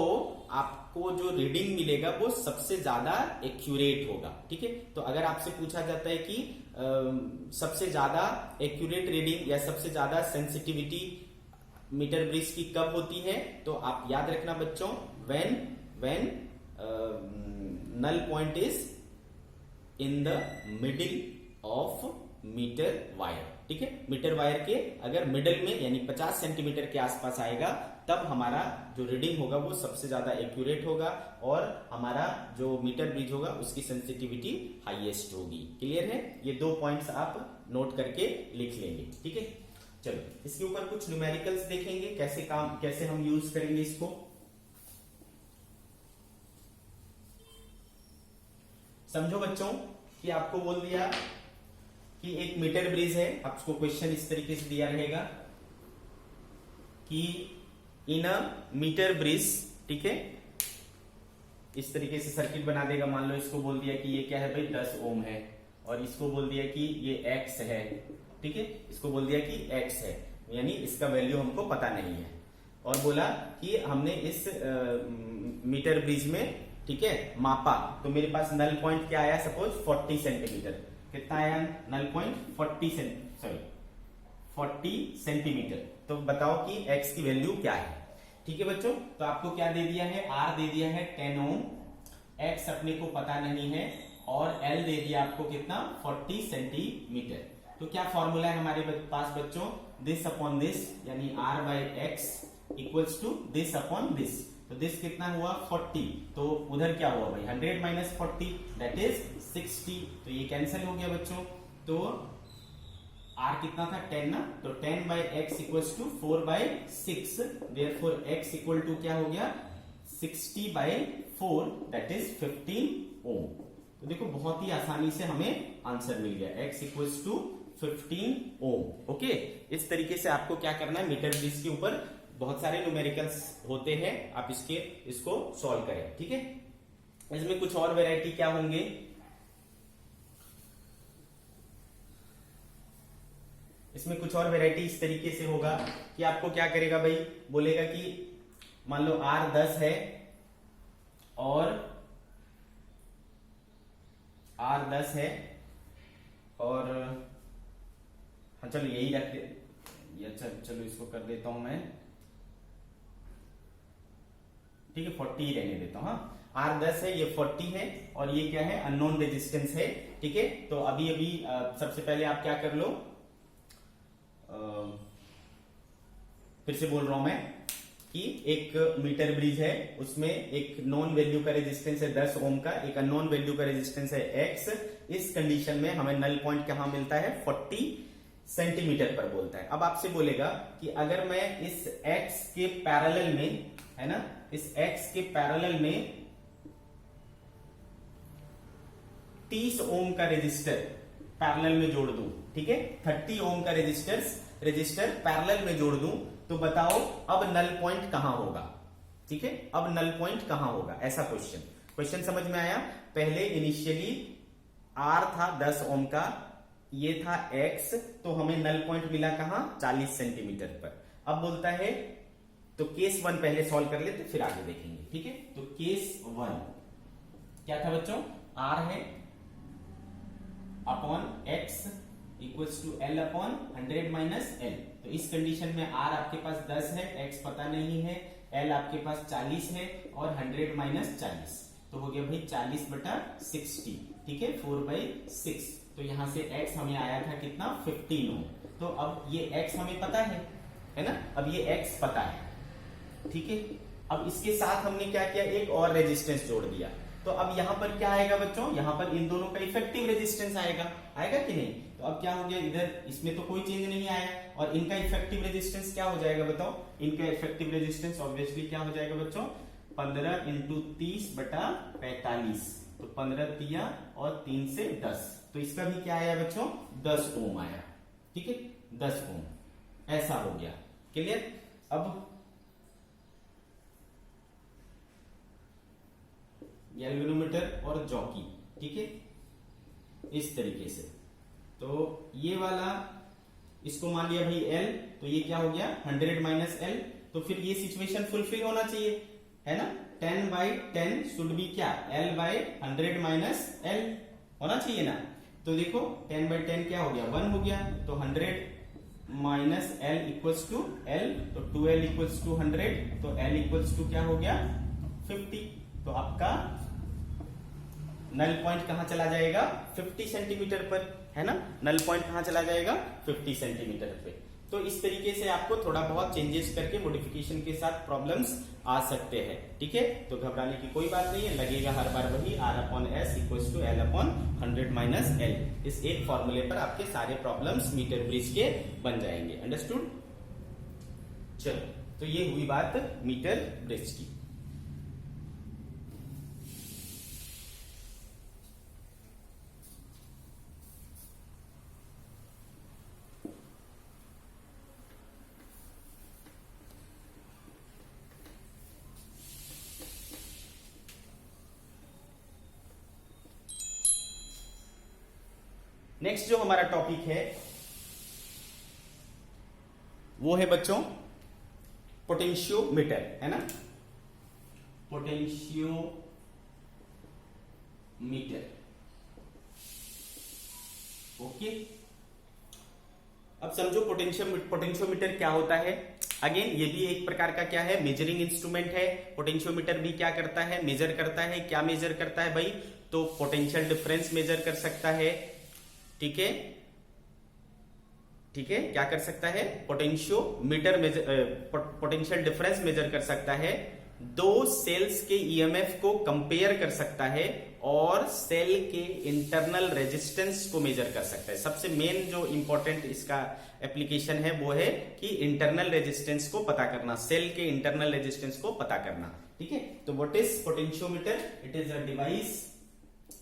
[SPEAKER 1] आपको जो रीडिंग मिलेगा वो सबसे ज्यादा एक्यूरेट होगा। ठीक है, तो अगर आपसे पूछा जाता है कि सबसे ज्यादा एक्यूरेट रीडिंग या सबसे ज्यादा सेंसिटिविटी मीटर ब्रिज की कब होती है, तो आप याद रखना बच्चों, when null point is in the middle of meter wire. ठीक है, मीटर वायर के अगर मिडिल में यानी 50 सेंटीमीटर के आसपास आएगा, तब हमारा जो रीडिंग होगा वो सबसे ज्यादा एक्यूरेट होगा और हमारा जो मीटर ब्रिज होगा उसकी सेंसिटिविटी हाईएस्ट होगी। क्लियर है? ये दो पॉइंट्स आप नोट करके लिख लेंगे। ठीक है, चलो इसके ऊपर कुछ न्यूमेरिकल्स देखेंगे, कैसे हम यूज करेंगे इसको। समझो बच्चों कि आपको बोल दिया कि एक मीटर ब्रिज है, आपको क्वेश्चन इस तरीके से दिया रहेगा कि इन अ मीटर ब्रिज, ठीक है, इस तरीके से सर्किट बना देगा। मान लो इसको बोल दिया कि ये क्या है भाई, 10 ओम है, और इसको बोल दिया कि ये x है। ठीक है, इसको बोल दिया कि x है, यानी इसका वैल्यू हमको पता नहीं है, और बोला कि हमने इस मीटर ब्रिज में, ठीक है, मापा, तो मेरे पास नल पॉइंट क्या आया, सपोज 40 सेंटीमीटर। कितना आया नल पॉइंट, 40 सेंटीमीटर। तो बताओ कि x की वैल्यू क्या है। ठीक है बच्चों, तो आपको क्या दे दिया है, R दे दिया है 10 ओम, x अपने को पता नहीं है, और L दे दिया आपको कितना, 40 सेंटीमीटर। तो क्या फॉर्मूला है हमारे पास बच्चों, दिस अपॉन दिस, यानी R by x equals to this upon this. तो दिस कितना हुआ, 40, तो उधर क्या हुआ भाई, 100 माइनस 40 दैट इज 60। तो ये कैंसिल हो गया बच्चों, तो R कितना था, 10 ना, तो 10 by x equals to 4 by 6, therefore x equal to क्या हो गया, 60 बाई 4 दैट इज 15 ओम। तो देखो बहुत ही आसानी से हमें आंसर मिल गया, x equals to 15 ohm. Okay, इस तरीके से आपको क्या करना है, मीटर ब्रिज के ऊपर बहुत सारे न्यूमेरिकल्स होते हैं, आप इसको सॉल्व करें। ठीक है, इसमें कुछ और वैरायटी क्या होंगे, इसमें कुछ और वैरायटी इस तरीके से होगा कि आपको क्या करेगा भाई, बोलेगा कि मान लो R 10 है और R 10 है और हाँ चलो यही रख दे, चलो इसको कर देता हूं मैं, ठीक है 40 ही रहने देता हूं। हाँ R 10 है, ये 40 है और ये क्या है, अननोन रेजिस्टेंस है। ठीक है, तो अभी सबसे पहले आप क्या कर लो, फिर से बोल रहा हूं मैं कि एक मीटर ब्रिज है, उसमें एक नॉन वैल्यू का रेजिस्टेंस है 10 ओम का, एक अननोन वैल्यू का रेजिस्टेंस है x। इस कंडीशन में हमें नल पॉइंट कहां मिलता है, 40 सेंटीमीटर पर बोलता है। अब आपसे बोलेगा कि अगर मैं इस x के पैरेलल में, है ना, इस x के पैरेलल में 30 ओम का रेजिस्टर पैरेलल में जोड़ दूं, ठीक है, 30 ओम का रजिस्टर पैरेलल में जोड़ दूं, तो बताओ अब नल पॉइंट कहां होगा। ठीक है, अब नल पॉइंट कहां होगा, ऐसा क्वेश्चन समझ में आया। पहले इनिशियली R था 10 ओम का, ये था X, तो हमें नल पॉइंट मिला कहां, 40 सेंटीमीटर पर। अब बोलता है, तो केस 1 पहले सॉल्व कर लेते फिर आगे देखेंगे। ठीक है, तो केस 1 क्या था बच्चों, R है upon X equals to L upon 100 minus L। तो इस कंडीशन में R आपके पास 10 है, X पता नहीं है, L आपके पास 40 है और 100 माइनस 40 तो हो गया भाई 40 बटा 60। ठीक है, 4/6। तो यहां से X हमें आया था कितना, 15 ओम। तो अब ये X हमें पता है ना, अब ये X पता है। ठीक है, अब इसके साथ हमने क्या किया, एक और रेजिस्टेंस जोड़ दिया। तो अब यहां पर क्या आएगा बच्चों, यहां पर इन दोनों का इफेक्टिव रेजिस्टेंस आएगा कि नहीं। तो अब क्या हो गया, इधर इसमें तो कोई चेंज नहीं आया और इनका इफेक्टिव रेजिस्टेंस क्या हो जाएगा बताओ, इनका इफेक्टिव रेजिस्टेंस ऑब्वियसली क्या हो जाएगा बच्चों, 15 इंटू 30 बटा 45। तो 15 तिया और 3 से 10, तो इसका भी क्या आया बच्चों, 10 ओम आया। ठीक है, 10 ओम, ऐसा हो गया, क्लियर। अब गैल्वेनोमीटर और जॉकी, ठीक है, इस तरीके से। तो ये वाला, इसको मान लिया भाई L, तो ये क्या हो गया 100 माइनस L। तो फिर ये सिचुएशन फुलफिल होना चाहिए, है ना, 10/10 शुड बी क्या, L/100 माइनस L होना चाहिए ना। तो देखो 10/10 क्या हो गया, 1 हो गया। तो 100 minus L equals to L, तो 2L इक्वल्स टू 100, तो L इक्वल्स टू क्या हो गया 50। तो आपका नल पॉइंट कहां चला जाएगा, 50 सेंटीमीटर पर, है ना, नल पॉइंट कहां चला जाएगा, 50 सेंटीमीटर पे। तो इस तरीके से आपको थोड़ा बहुत चेंजेस करके मॉडिफिकेशन के साथ प्रॉब्लम्स आ सकते हैं। ठीक है, तो घबराने की कोई बात नहीं है, लगेगा हर बार वही R/S equals to L upon 100 minus L। इस एक फॉर्मूले पर आपके सारे प्रॉब्लम्स मीटर ब्रिज के बन जाएंगे। अंडरस्टूड। चलो, तो ये हुई बात मीटर ब्रिज की। नेक्स्ट जो हमारा टॉपिक है वो है बच्चों पोटेंशियोमीटर, है ना, पोटेंशियोमीटर। ओके, अब समझो पोटेंशियोमीटर क्या होता है। अगेन ये भी एक प्रकार का क्या है, मेजरिंग इंस्ट्रूमेंट है। पोटेंशियोमीटर भी क्या करता है, मेजर करता है। क्या मेजर करता है भाई, तो पोटेंशियल डिफरेंस मेजर कर सकता है। ठीक है, ठीक है, क्या कर सकता है, पोटेंशियोमीटर पोटेंशियल डिफरेंस मेजर कर सकता है। दो सेल्स के ईएमएफ को कंपेयर कर सकता है और सेल के इंटरनल रेजिस्टेंस को मेजर कर सकता है। सबसे मेन जो इंपॉर्टेंट इसका एप्लीकेशन है वो है कि इंटरनल रेजिस्टेंस को पता करना, सेल के इंटरनल रेजिस्टेंस को पता करना। ठीक है, तो what is potentiometer, it is a device,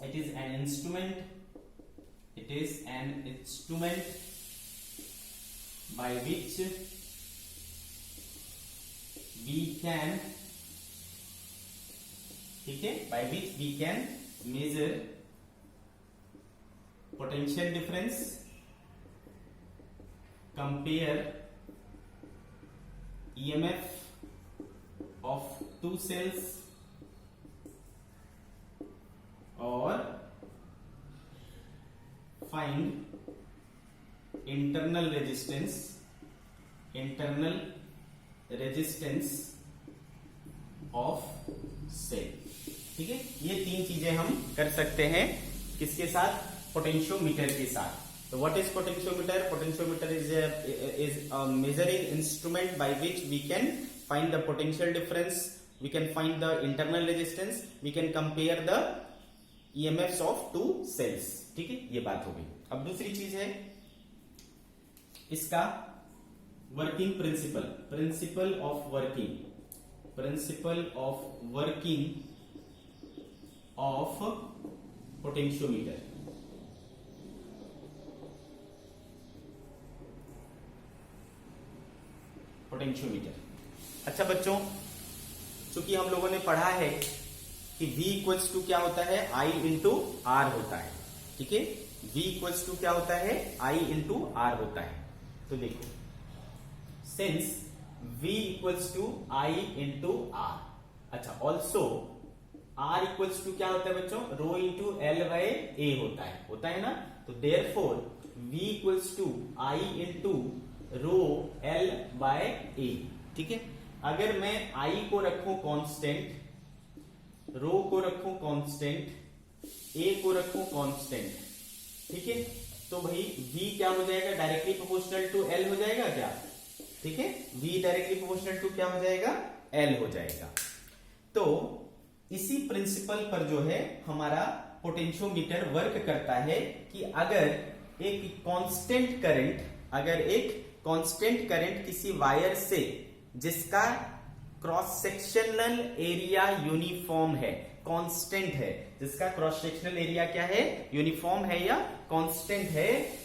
[SPEAKER 1] it is an instrument, it is an instrument by which we can, ठीक है, by which we can measure potential difference, compare EMF of two cells और find internal resistance of cell. ठीक है, ये तीन चीजें हम कर सकते हैं किसके साथ, पोटेंशियोमीटर के साथ। तो what is potentiometer? Potentiometer is a measuring instrument by which we can find the potential difference, we can find the internal resistance, we can compare the EMFs of two cells. ठीक है, ये बात हो गई। अब दूसरी चीज है इसका working principle of working of potentiometer. अच्छा बच्चों, चूंकि हम लोगों ने पढ़ा है कि V इक्वल्स टू क्या होता है, I इंटू आर होता है। ठीक है, V इक्वल्स टू क्या होता है, I इंटू आर होता है। तो देखो, since V equals to I into R, अच्छा ऑल्सो R इक्वल्स टू क्या होता है बच्चों, rho into L by A होता है ना। तो therefore V equals to I into rho L by A. ठीक है, अगर मैं I को रखूं कांस्टेंट, रो को रखूं कांस्टेंट, ए को रखूं कांस्टेंट, ठीक है, तो भाई V क्या हो जाएगा, डायरेक्टली प्रोपोर्शनल टू L हो जाएगा क्या। ठीक है, V डायरेक्टली प्रोपोर्शनल टू क्या हो जाएगा, L हो जाएगा। तो इसी प्रिंसिपल पर जो है हमारा पोटेंशियोमीटर वर्क करता है कि अगर एक कांस्टेंट करंट किसी वायर से जिसका क्रॉस सेक्शनल एरिया यूनिफॉर्म है, कांस्टेंट है, जिसका क्रॉस सेक्शनल एरिया क्या है, यूनिफॉर्म है या कांस्टेंट है।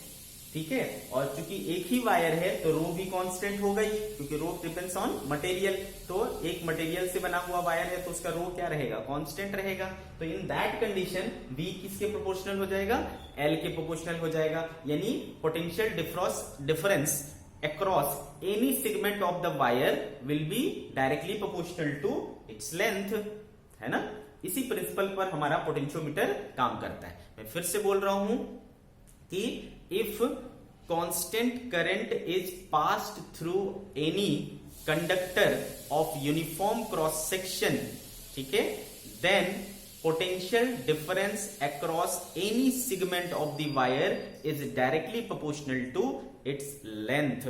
[SPEAKER 1] ठीक है, और चूंकि एक ही वायर है तो रो भी कांस्टेंट होगा ही, क्योंकि रो डिपेंड्स ऑन मटेरियल। तो एक मटेरियल से बना हुआ वायर है तो उसका रो क्या रहेगा, कांस्टेंट रहेगा। तो इन दैट कंडीशन V किसके प्रोपोर्शनल हो जाएगा, L के प्रोपोर्शनल हो जाएगा। यानी potential difference across any segment of the wire will be directly proportional to its length, है ना। इसी प्रिंसिपल पर हमारा पोटेंशियोमीटर काम करता है। मैं फिर से बोल रहा हूं कि if constant current is passed through any conductor of uniform cross section, ठीक है, then potential difference across any segment of the wire is directly proportional to its length.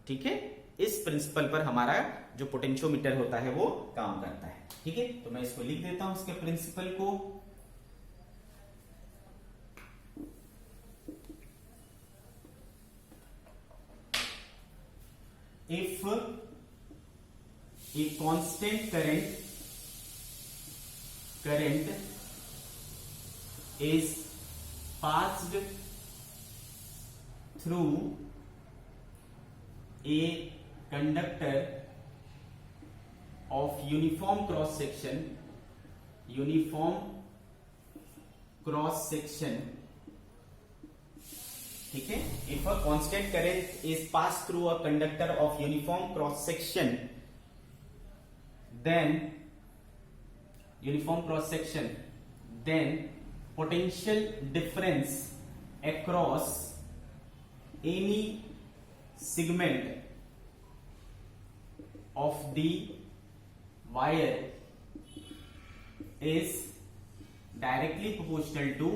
[SPEAKER 1] ठीक है, इस प्रिंसिपल पर हमारा जो पोटेंशियोमीटर होता है वो काम करता है। ठीक है, तो मैं इसको लिख देता हूं, इसके प्रिंसिपल को। If a constant current is passed through a conductor of uniform cross section, ठीक है, if a constant current is passed through a conductor of uniform cross section, then potential difference across any segment of the wire is directly proportional to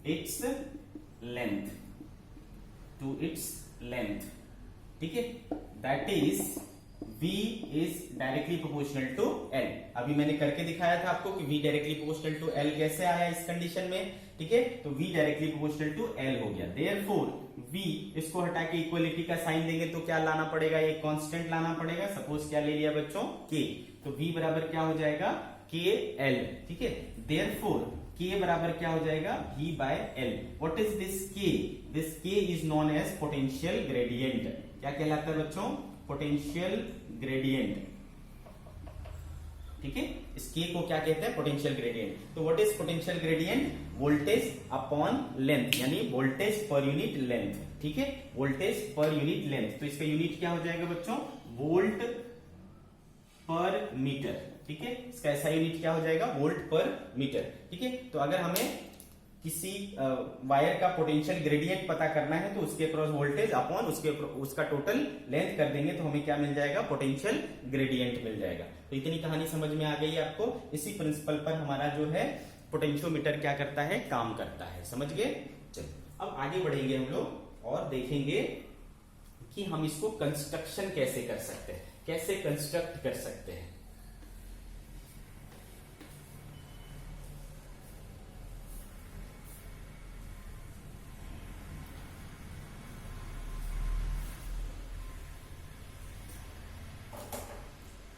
[SPEAKER 1] its length, ठीक है, that is V is directly proportional to L। अभी मैंने करके दिखाया था आपको कि V directly proportional to L कैसे आया इस कंडीशन में। ठीक है, तो V directly proportional to L हो गया। देयरफॉर V, इसको हटा के इक्वलिटी का साइन देंगे तो क्या लाना पड़ेगा, एक कांस्टेंट लाना पड़ेगा। सपोज क्या ले लिया बच्चों, K, तो V बराबर क्या हो जाएगा, KL। ठीक है, देयरफॉर K बराबर क्या हो जाएगा, V by L। What is this K? This K is known as potential gradient. क्या कहलाता है बच्चों, पोटेंशियल ग्रेडियंट। ठीक है, इस K को क्या कहते हैं, पोटेंशियल ग्रेडियंट। तो what is potential gradient, voltage upon length, यानी वोल्टेज पर यूनिट लेंथ। ठीक है, वोल्टेज पर यूनिट लेंथ। तो इसका यूनिट क्या हो जाएगा बच्चों, वोल्ट पर मीटर। ठीक है, इसका ऐसा यूनिट क्या हो जाएगा, वोल्ट पर मीटर। ठीक है, तो अगर हमें किसी वायर का पोटेंशियल ग्रेडियंट पता करना है तो उसके अक्रॉस वोल्टेज अपॉन उसका टोटल लेंथ कर देंगे तो हमें क्या मिल जाएगा, पोटेंशियल ग्रेडियंट मिल जाएगा। तो इतनी कहानी समझ में आ गई है आपको। इसी प्रिंसिपल पर हमारा जो है पोटेंशियोमीटर क्या करता है, काम करता है। समझ गए? चलो अब आगे बढ़ेंगे हम लोग और देखेंगे कि हम इसको कंस्ट्रक्शन कैसे कर सकते हैं, कैसे कंस्ट्रक्ट कर सकते हैं।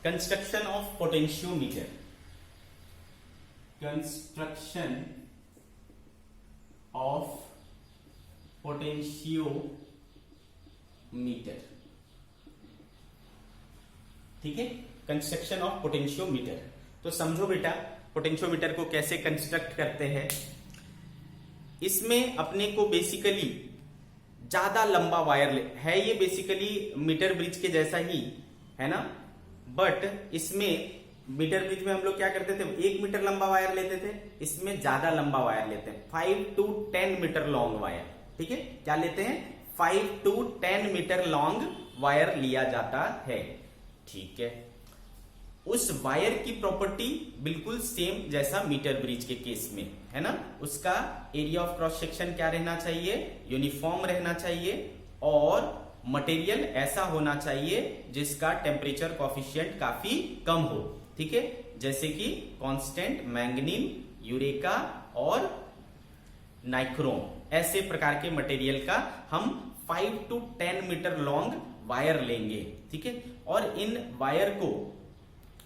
[SPEAKER 1] Construction of potentiometer, construction of potentiometer. ठीक है, कंस्ट्रक्शन ऑफ पोटेंशियोमीटर। तो समझो बेटा, पोटेंशियोमीटर को कैसे कंस्ट्रक्ट करते हैं। इसमें अपने को बेसिकली ज्यादा लंबा वायर है, ये बेसिकली मीटर ब्रिज के जैसा ही है ना, बट इसमें मीटर ब्रिज में हम लोग क्या करते थे, 1 मीटर लंबा वायर लेते थे, इसमें ज्यादा लंबा वायर लेते हैं, 5 to 10 मीटर लॉन्ग वायर। ठीक है, क्या लेते हैं, 5 to 10 मीटर लॉन्ग वायर लिया जाता है। ठीक है, उस वायर की प्रॉपर्टी बिल्कुल सेम जैसा मीटर ब्रिज के केस में है ना, उसका एरिया ऑफ क्रॉस सेक्शन क्या रहना चाहिए, यूनिफॉर्म रहना चाहिए, और मटेरियल ऐसा होना चाहिए जिसका टेम्परेचर कॉफिशिएंट काफी कम हो। ठीक है, जैसे कि कांस्टेंट, मैंगनीन, यूरेका और नाइक्रोम, ऐसे प्रकार के मटेरियल का हम 5 to 10 मीटर लॉन्ग वायर लेंगे। ठीक है, और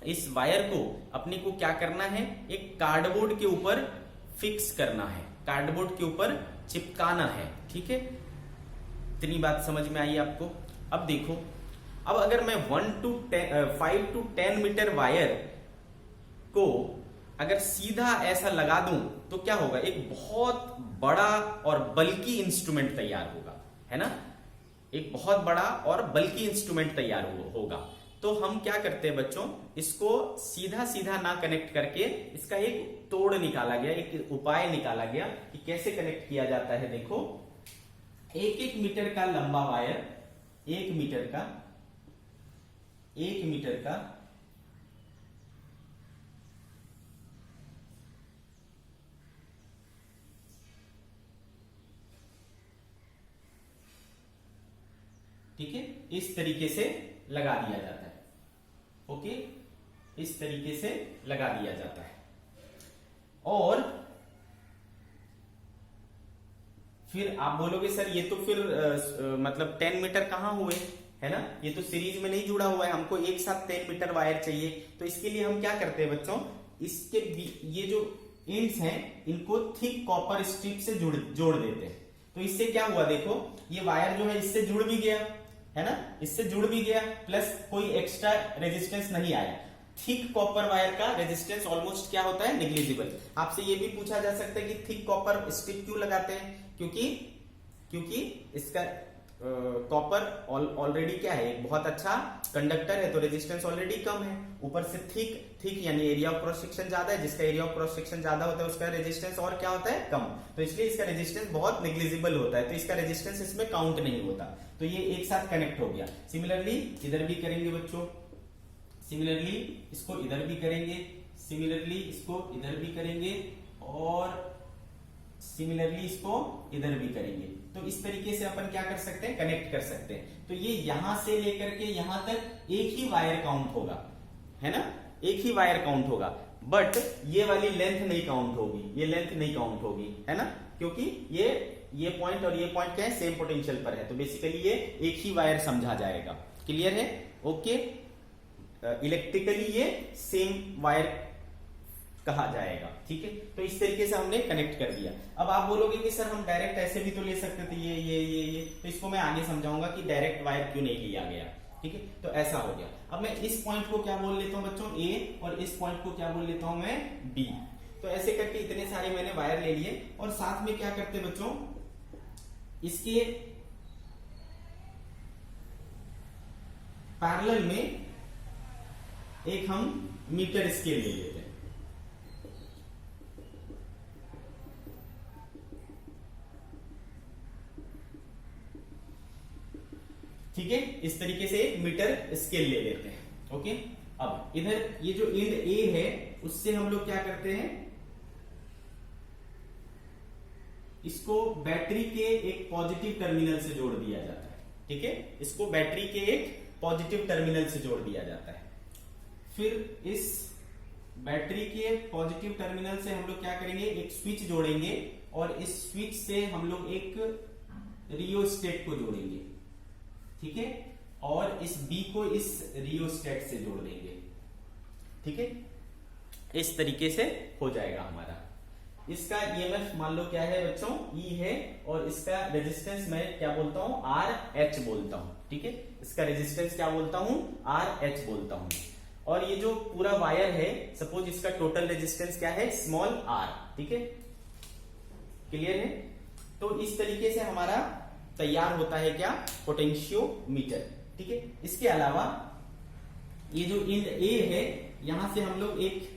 [SPEAKER 1] इस वायर को अपने को क्या करना है, एक कार्डबोर्ड के ऊपर फिक्स करना है, कार्डबोर्ड के ऊपर चिपकाना है। ठीक है, इतनी बात समझ में आई आपको। अब देखो, अब अगर मैं 5 to 10 मीटर वायर को अगर सीधा ऐसा लगा दूं तो क्या होगा, एक बहुत बड़ा और बल्कि इंस्ट्रूमेंट तैयार होगा, है ना, एक बहुत बड़ा और बल्कि इंस्ट्रूमेंट तैयार होगा। तो हम क्या करते हैं बच्चों, इसको सीधा सीधा ना कनेक्ट करके इसका एक तोड़ निकाला गया, एक उपाय निकाला गया कि कैसे कनेक्ट किया जाता है। देखो, 1 मीटर का लंबा वायर, 1 मीटर का ठीक है, इस तरीके से लगा दिया जाता है। ओके, इस तरीके से लगा दिया जाता है, और फिर आप बोलोगे सर ये तो फिर मतलब 10 मीटर कहां हुए, है ना, ये तो सीरीज में नहीं जुड़ा हुआ है, हमको एक साथ 10 मीटर वायर चाहिए। तो इसके लिए हम क्या करते हैं बच्चों, इसके ये जो एंड्स हैं इनको थिक कॉपर स्ट्रिप से जोड़ देते हैं। तो इससे क्या हुआ, देखो ये वायर जो है इससे जुड़ भी गया, है ना, इससे जुड़ भी गया, प्लस कोई एक्स्ट्रा रेजिस्टेंस नहीं आया। थिक कॉपर वायर का रेजिस्टेंस ऑलमोस्ट क्या होता है, नेग्लिजिबल। आपसे ये भी पूछा जा सकता है कि थिक कॉपर स्ट्रिप क्यों लगाते हैं, क्योंकि इसका कॉपर ऑलरेडी क्या है, एक बहुत अच्छा कंडक्टर है, तो रेजिस्टेंस ऑलरेडी कम है, ऊपर से थिक यानी एरिया ऑफ क्रॉस सेक्शन ज्यादा है, जिसका एरिया ऑफ क्रॉस सेक्शन ज्यादा होता है उसका रेजिस्टेंस और क्या होता है, कम। तो इसलिए इसका रेजिस्टेंस बहुत नेग्लिजिबल होता है, तो इसका रेजिस्टेंस इसमें काउंट नहीं होता। तो ये एक साथ कनेक्ट हो गया। सिमिलरली इधर भी करेंगे बच्चों, सिमिलरली इसको इधर भी करेंगे, सिमिलरली इसको इधर भी करेंगे, और सिमिलरली इसको इधर भी करेंगे। तो इस तरीके से अपन क्या कर सकते हैं, कनेक्ट कर सकते हैं। तो ये यहां से लेकर के यहां तक एक ही वायर काउंट होगा, है ना, एक ही वायर काउंट होगा, बट ये वाली लेंथ नहीं काउंट होगी, ये लेंथ नहीं काउंट होगी, है ना, क्योंकि ये पॉइंट और ये पॉइंट क्या है, सेम पोटेंशियल पर है, तो बेसिकली ये एक ही वायर समझा जाएगा। क्लियर है? ओके, इलेक्ट्रिकली ये सेम वायर कहा जाएगा। ठीक है, तो इस तरीके से हमने कनेक्ट कर दिया। अब आप बोलोगे कि सर हम डायरेक्ट ऐसे भी तो ले सकते थे, ये, तो इसको मैं आगे समझाऊंगा कि डायरेक्ट वायर क्यों नहीं लिया गया। ठीक है, तो ऐसा हो गया। अब मैं इस पॉइंट को क्या बोल लेता हूं बच्चों, ए, और इस पॉइंट को क्या बोल लेता हूं मैं, बी। तो ऐसे करके इतने सारे मैंने वायर ले लिए, और साथ में क्या करते बच्चों, इसके पैरेलल में एक हम मीटर स्केल ले लेते हैं। ठीक है, इस तरीके से एक मीटर स्केल ले लेते हैं। ओके, अब इधर ये जो एंड ए है उससे हम लोग क्या करते हैं, इसको बैटरी के एक पॉजिटिव टर्मिनल से जोड़ दिया जाता है। ठीक है, इसको बैटरी के एक पॉजिटिव टर्मिनल से जोड़ दिया जाता है। फिर इस बैटरी के पॉजिटिव टर्मिनल से हम लोग क्या करेंगे, एक स्विच जोड़ेंगे और इस स्विच से हम लोग एक रियोस्टेट को जोड़ेंगे। ठीक है, और इस बी को इस रियोस्टेट से जोड़ देंगे। ठीक है, इस तरीके से हो जाएगा हमारा। इसका ईएमएफ मान लो क्या है बच्चों, ई है, और इसका रेजिस्टेंस मैं क्या बोलता हूं, आर एच बोलता हूं। ठीक है, इसका रेजिस्टेंस क्या बोलता हूं, आर एच बोलता हूं। और ये जो पूरा वायर है, सपोज इसका टोटल रेजिस्टेंस क्या है, स्मॉल आर। ठीक है, क्लियर है। तो इस तरीके से हमारा तैयार होता है क्या, पोटेंशियोमीटर। ठीक है, इसके अलावा ये जो इंड ए है, यहां से हम लोग एक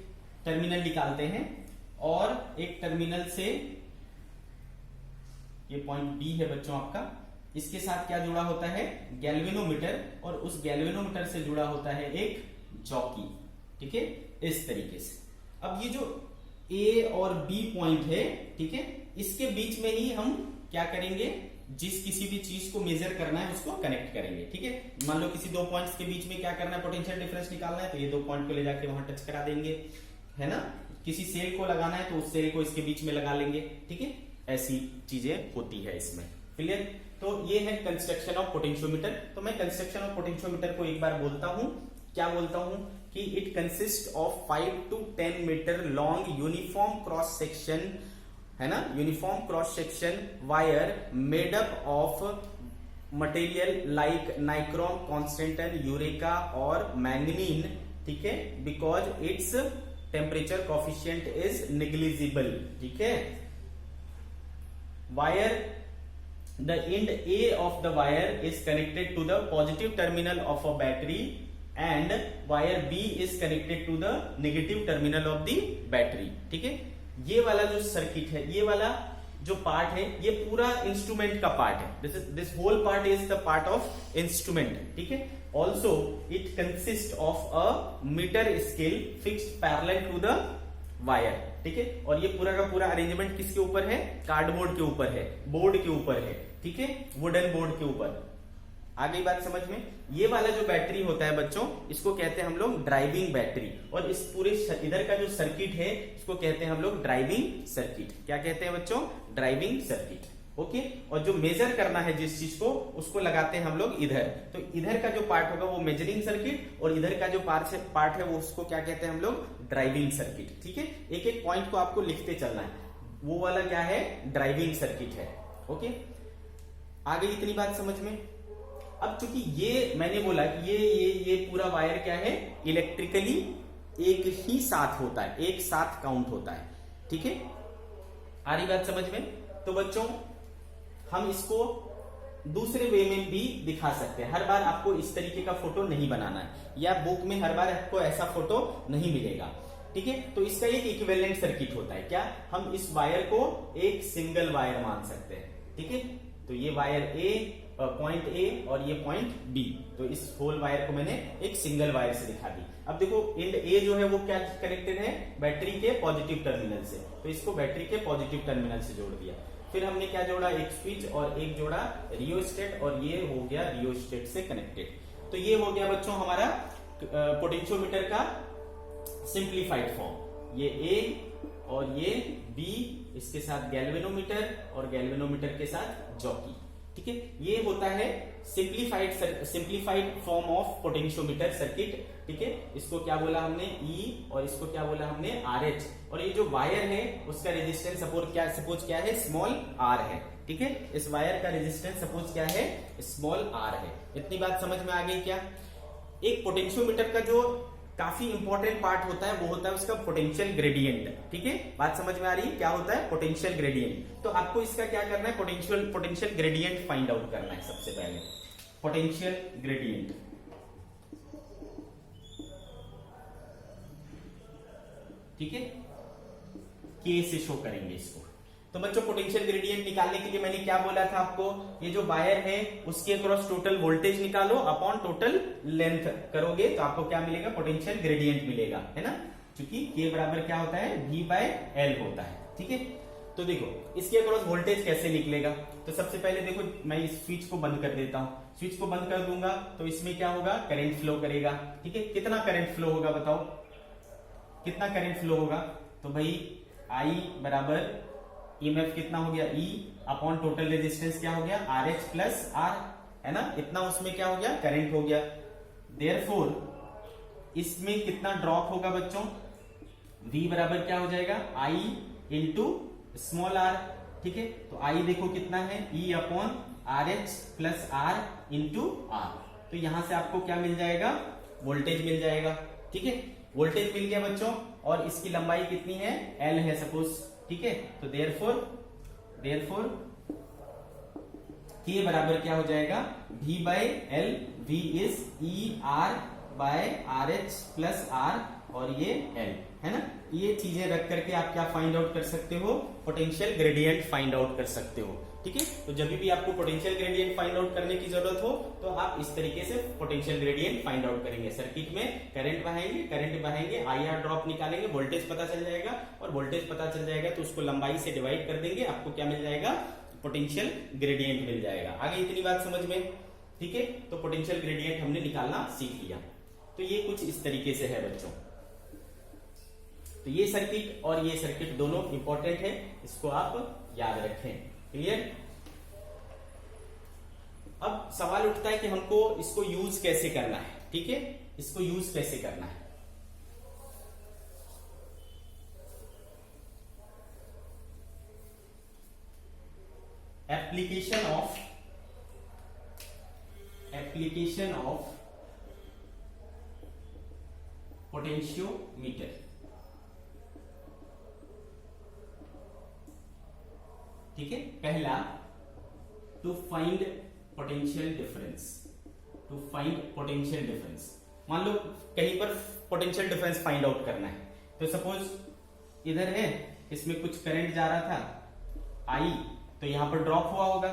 [SPEAKER 1] टर्मिनल निकालते हैं और एक टर्मिनल से, ये पॉइंट बी है बच्चों आपका, इसके साथ क्या जुड़ा होता है, गैल्वेनोमीटर, और उस गैल्वेनोमीटर से जुड़ा होता है एक जॉकी। ठीक है, इस तरीके से। अब ये जो ए और बी पॉइंट है, ठीक है, इसके बीच में ही हम क्या करेंगे, जिस किसी भी चीज को मेजर करना है उसको कनेक्ट करेंगे। ठीक है, मान लो किसी दो पॉइंट्स के बीच में क्या करना है, पोटेंशियल डिफरेंस निकालना है, तो ये दो पॉइंट को ले जाके वहां टच करा देंगे, है ना। किसी सेल को लगाना है तो उस सेल को इसके बीच में लगा लेंगे। ठीक है, ऐसी चीजें होती है इसमें। क्लियर। तो ये है कंस्ट्रक्शन ऑफ पोटेंशियोमीटर। तो मैं कंस्ट्रक्शन ऑफ पोटेंशियोमीटर को एक बार बोलता हूं, क्या बोलता हूं कि it consist of 5 to 10 meter long uniform cross section, है ना, uniform cross section wire made up of material like nichrome, constantan, eureka और मैंगनीन। ठीक है, because its temperature coefficient is negligible. ठीक है, wire, the end A of the wire is connected to the positive terminal of a battery and wire B is connected to the negative terminal of the battery. ठीक है, ये वाला जो circuit है, ये वाला जो पार्ट है, ये पूरा इंस्ट्रूमेंट का पार्ट है। This whole part is the part of instrument. ठीक है, also it consist of a metre scale fixed parallel to the wire. ठीक है, और ये पूरा का पूरा अरेंजमेंट किसके ऊपर है, कार्डबोर्ड के ऊपर है, बोर्ड के ऊपर है। ठीक है, वुडन बोर्ड के ऊपर। आ गई बात समझ में। ये वाला जो बैटरी होता है बच्चों, इसको कहते हैं हम लोग ड्राइविंग बैटरी, और इस पूरे इधर का जो सर्किट है इसको कहते हैं हम लोग ड्राइविंग सर्किट। क्या कहते हैं बच्चों, ड्राइविंग सर्किट। ओके, और जो मेजर करना है जिस चीज को, उसको लगाते हैं हम लोग इधर। तो इधर का जो पार्ट होगा वो मेजरिंग सर्किट, और इधर का जो पार्ट है वो उसको क्या कहते हैं हम लोग, ड्राइविंग सर्किट। ठीक है, एक एक पॉइंट को आपको लिखते चलना है। वो वाला क्या है, ड्राइविंग सर्किट है। ओके, आ गई इतनी बात समझ में। अब चूंकि ये मैंने बोला कि ये पूरा वायर क्या है, इलेक्ट्रिकली एक ही साथ होता है, एक साथ काउंट होता है। ठीक है, आ रही बात समझ में। तो बच्चों हम इसको दूसरे वे में भी दिखा सकते हैं। हर बार आपको इस तरीके का फोटो नहीं बनाना है, या बुक में हर बार आपको ऐसा फोटो नहीं मिलेगा। ठीक है, तो इसका एक इक्विवेलेंट सर्किट होता है। क्या, हम इस वायर को एक सिंगल वायर मान सकते हैं। ठीक है, तो ये वायर ए, पॉइंट ए, और ये पॉइंट बी, तो इस होल वायर को मैंने एक सिंगल वायर से दिखा दी। अब देखो एंड ए जो है वो क्या कनेक्टेड है, बैटरी के पॉजिटिव टर्मिनल से, तो इसको बैटरी के पॉजिटिव टर्मिनल से जोड़ दिया। फिर हमने क्या जोड़ा, एक स्विच और एक जोड़ा रियोस्टेट, और ये हो गया रियोस्टेट से कनेक्टेड। तो ये हो गया बच्चों हमारा पोटेंशियोमीटर का सिंप्लीफाइड फॉर्म। ये ए और ये बी, इसके साथ गैल्वेनोमीटर, और गैल्वेनोमीटर के साथ जॉकी। ठीक है, ये होता है simplified form of potentiometer circuit. ठीक है, इसको क्या बोला हमने, ई, और इसको क्या बोला हमने, आर एच। और ये जो वायर है उसका रेजिस्टेंस सपोज क्या है, स्मॉल आर है। ठीक है, इस वायर का रेजिस्टेंस सपोज क्या है, स्मॉल आर है। इतनी बात समझ में आ गई क्या। एक पोटेंशियोमीटर का जो काफी इंपॉर्टेंट पार्ट होता है वो होता है उसका पोटेंशियल ग्रेडियंट। ठीक है, बात समझ में आ रही है, क्या होता है पोटेंशियल ग्रेडियंट। तो आपको इसका क्या करना है, पोटेंशियल ग्रेडियंट फाइंड आउट करना है सबसे पहले। पोटेंशियल ग्रेडियंट, ठीक है, के से शो करेंगे इसको। तो बच्चों पोटेंशियल ग्रेडियंट निकालने के लिए मैंने क्या बोला था आपको, ये जो वायर है उसके अक्रॉस टोटल वोल्टेज निकालो अपॉन टोटल लेंथ करोगे तो आपको क्या मिलेगा, पोटेंशियल ग्रेडियंट मिलेगा, है ना, क्योंकि के बराबर क्या होता है, V बाय एल होता है। ठीक है, तो देखो इसके अक्रॉस वोल्टेज कैसे निकलेगा। तो सबसे पहले देखो मैं इस स्विच को बंद कर देता हूं, स्विच को बंद कर दूंगा तो इसमें क्या होगा, करंट फ्लो करेगा। ठीक है, कितना करंट फ्लो होगा बताओ, कितना करंट फ्लो होगा, तो भाई I बराबर ईएमएफ कितना हो गया, E अपॉन टोटल रेजिस्टेंस क्या हो गया, RH प्लस R, है ना, इतना उसमें क्या हो गया, करंट हो गया। देयरफॉर इसमें कितना ड्रॉप होगा बच्चों, V बराबर क्या हो जाएगा, I इंटू स्मॉल r। ठीक है, तो I देखो कितना है, E upon RH plus R into R। तो यहां से आपको क्या मिल जाएगा, वोल्टेज मिल जाएगा। ठीक है, वोल्टेज मिल गया बच्चों, और इसकी लंबाई कितनी है, L है सपोज। ठीक है, तो देयरफॉर K बराबर क्या हो जाएगा, V बाय एल, V इज E R by RH plus R, और ये L है ना। ये चीजें रख करके आप क्या फाइंड आउट कर सकते हो, पोटेंशियल ग्रेडियंट फाइंड आउट कर सकते हो। ठीक है, तो जब भी आपको पोटेंशियल ग्रेडियंट फाइंड आउट करने की जरूरत हो तो आप इस तरीके से पोटेंशियल ग्रेडियंट फाइंड आउट करेंगे। सर्किट में करंट बहाएंगे, IR ड्रॉप निकालेंगे, वोल्टेज पता चल जाएगा, और वोल्टेज पता चल जाएगा तो उसको लंबाई से डिवाइड कर देंगे, आपको क्या मिल जाएगा, पोटेंशियल ग्रेडियंट मिल जाएगा। आगे इतनी बात समझ में। ठीक है, तो पोटेंशियल ग्रेडियंट हमने निकालना सीख लिया। तो ये कुछ इस तरीके से है बच्चों। तो ये सर्किट और ये सर्किट दोनों इंपॉर्टेंट है, इसको आप याद रखें। क्लियर। अब सवाल उठता है कि हमको इसको यूज कैसे करना है। ठीक है, इसको यूज कैसे करना है। Application of potentiometer. ठीक है, पहला टू फाइंड पोटेंशियल डिफरेंस। मान लो कहीं पर पोटेंशियल डिफरेंस फाइंड आउट करना है, तो सपोज इधर है, इसमें कुछ करंट जा रहा था I, तो यहां पर ड्रॉप हुआ होगा,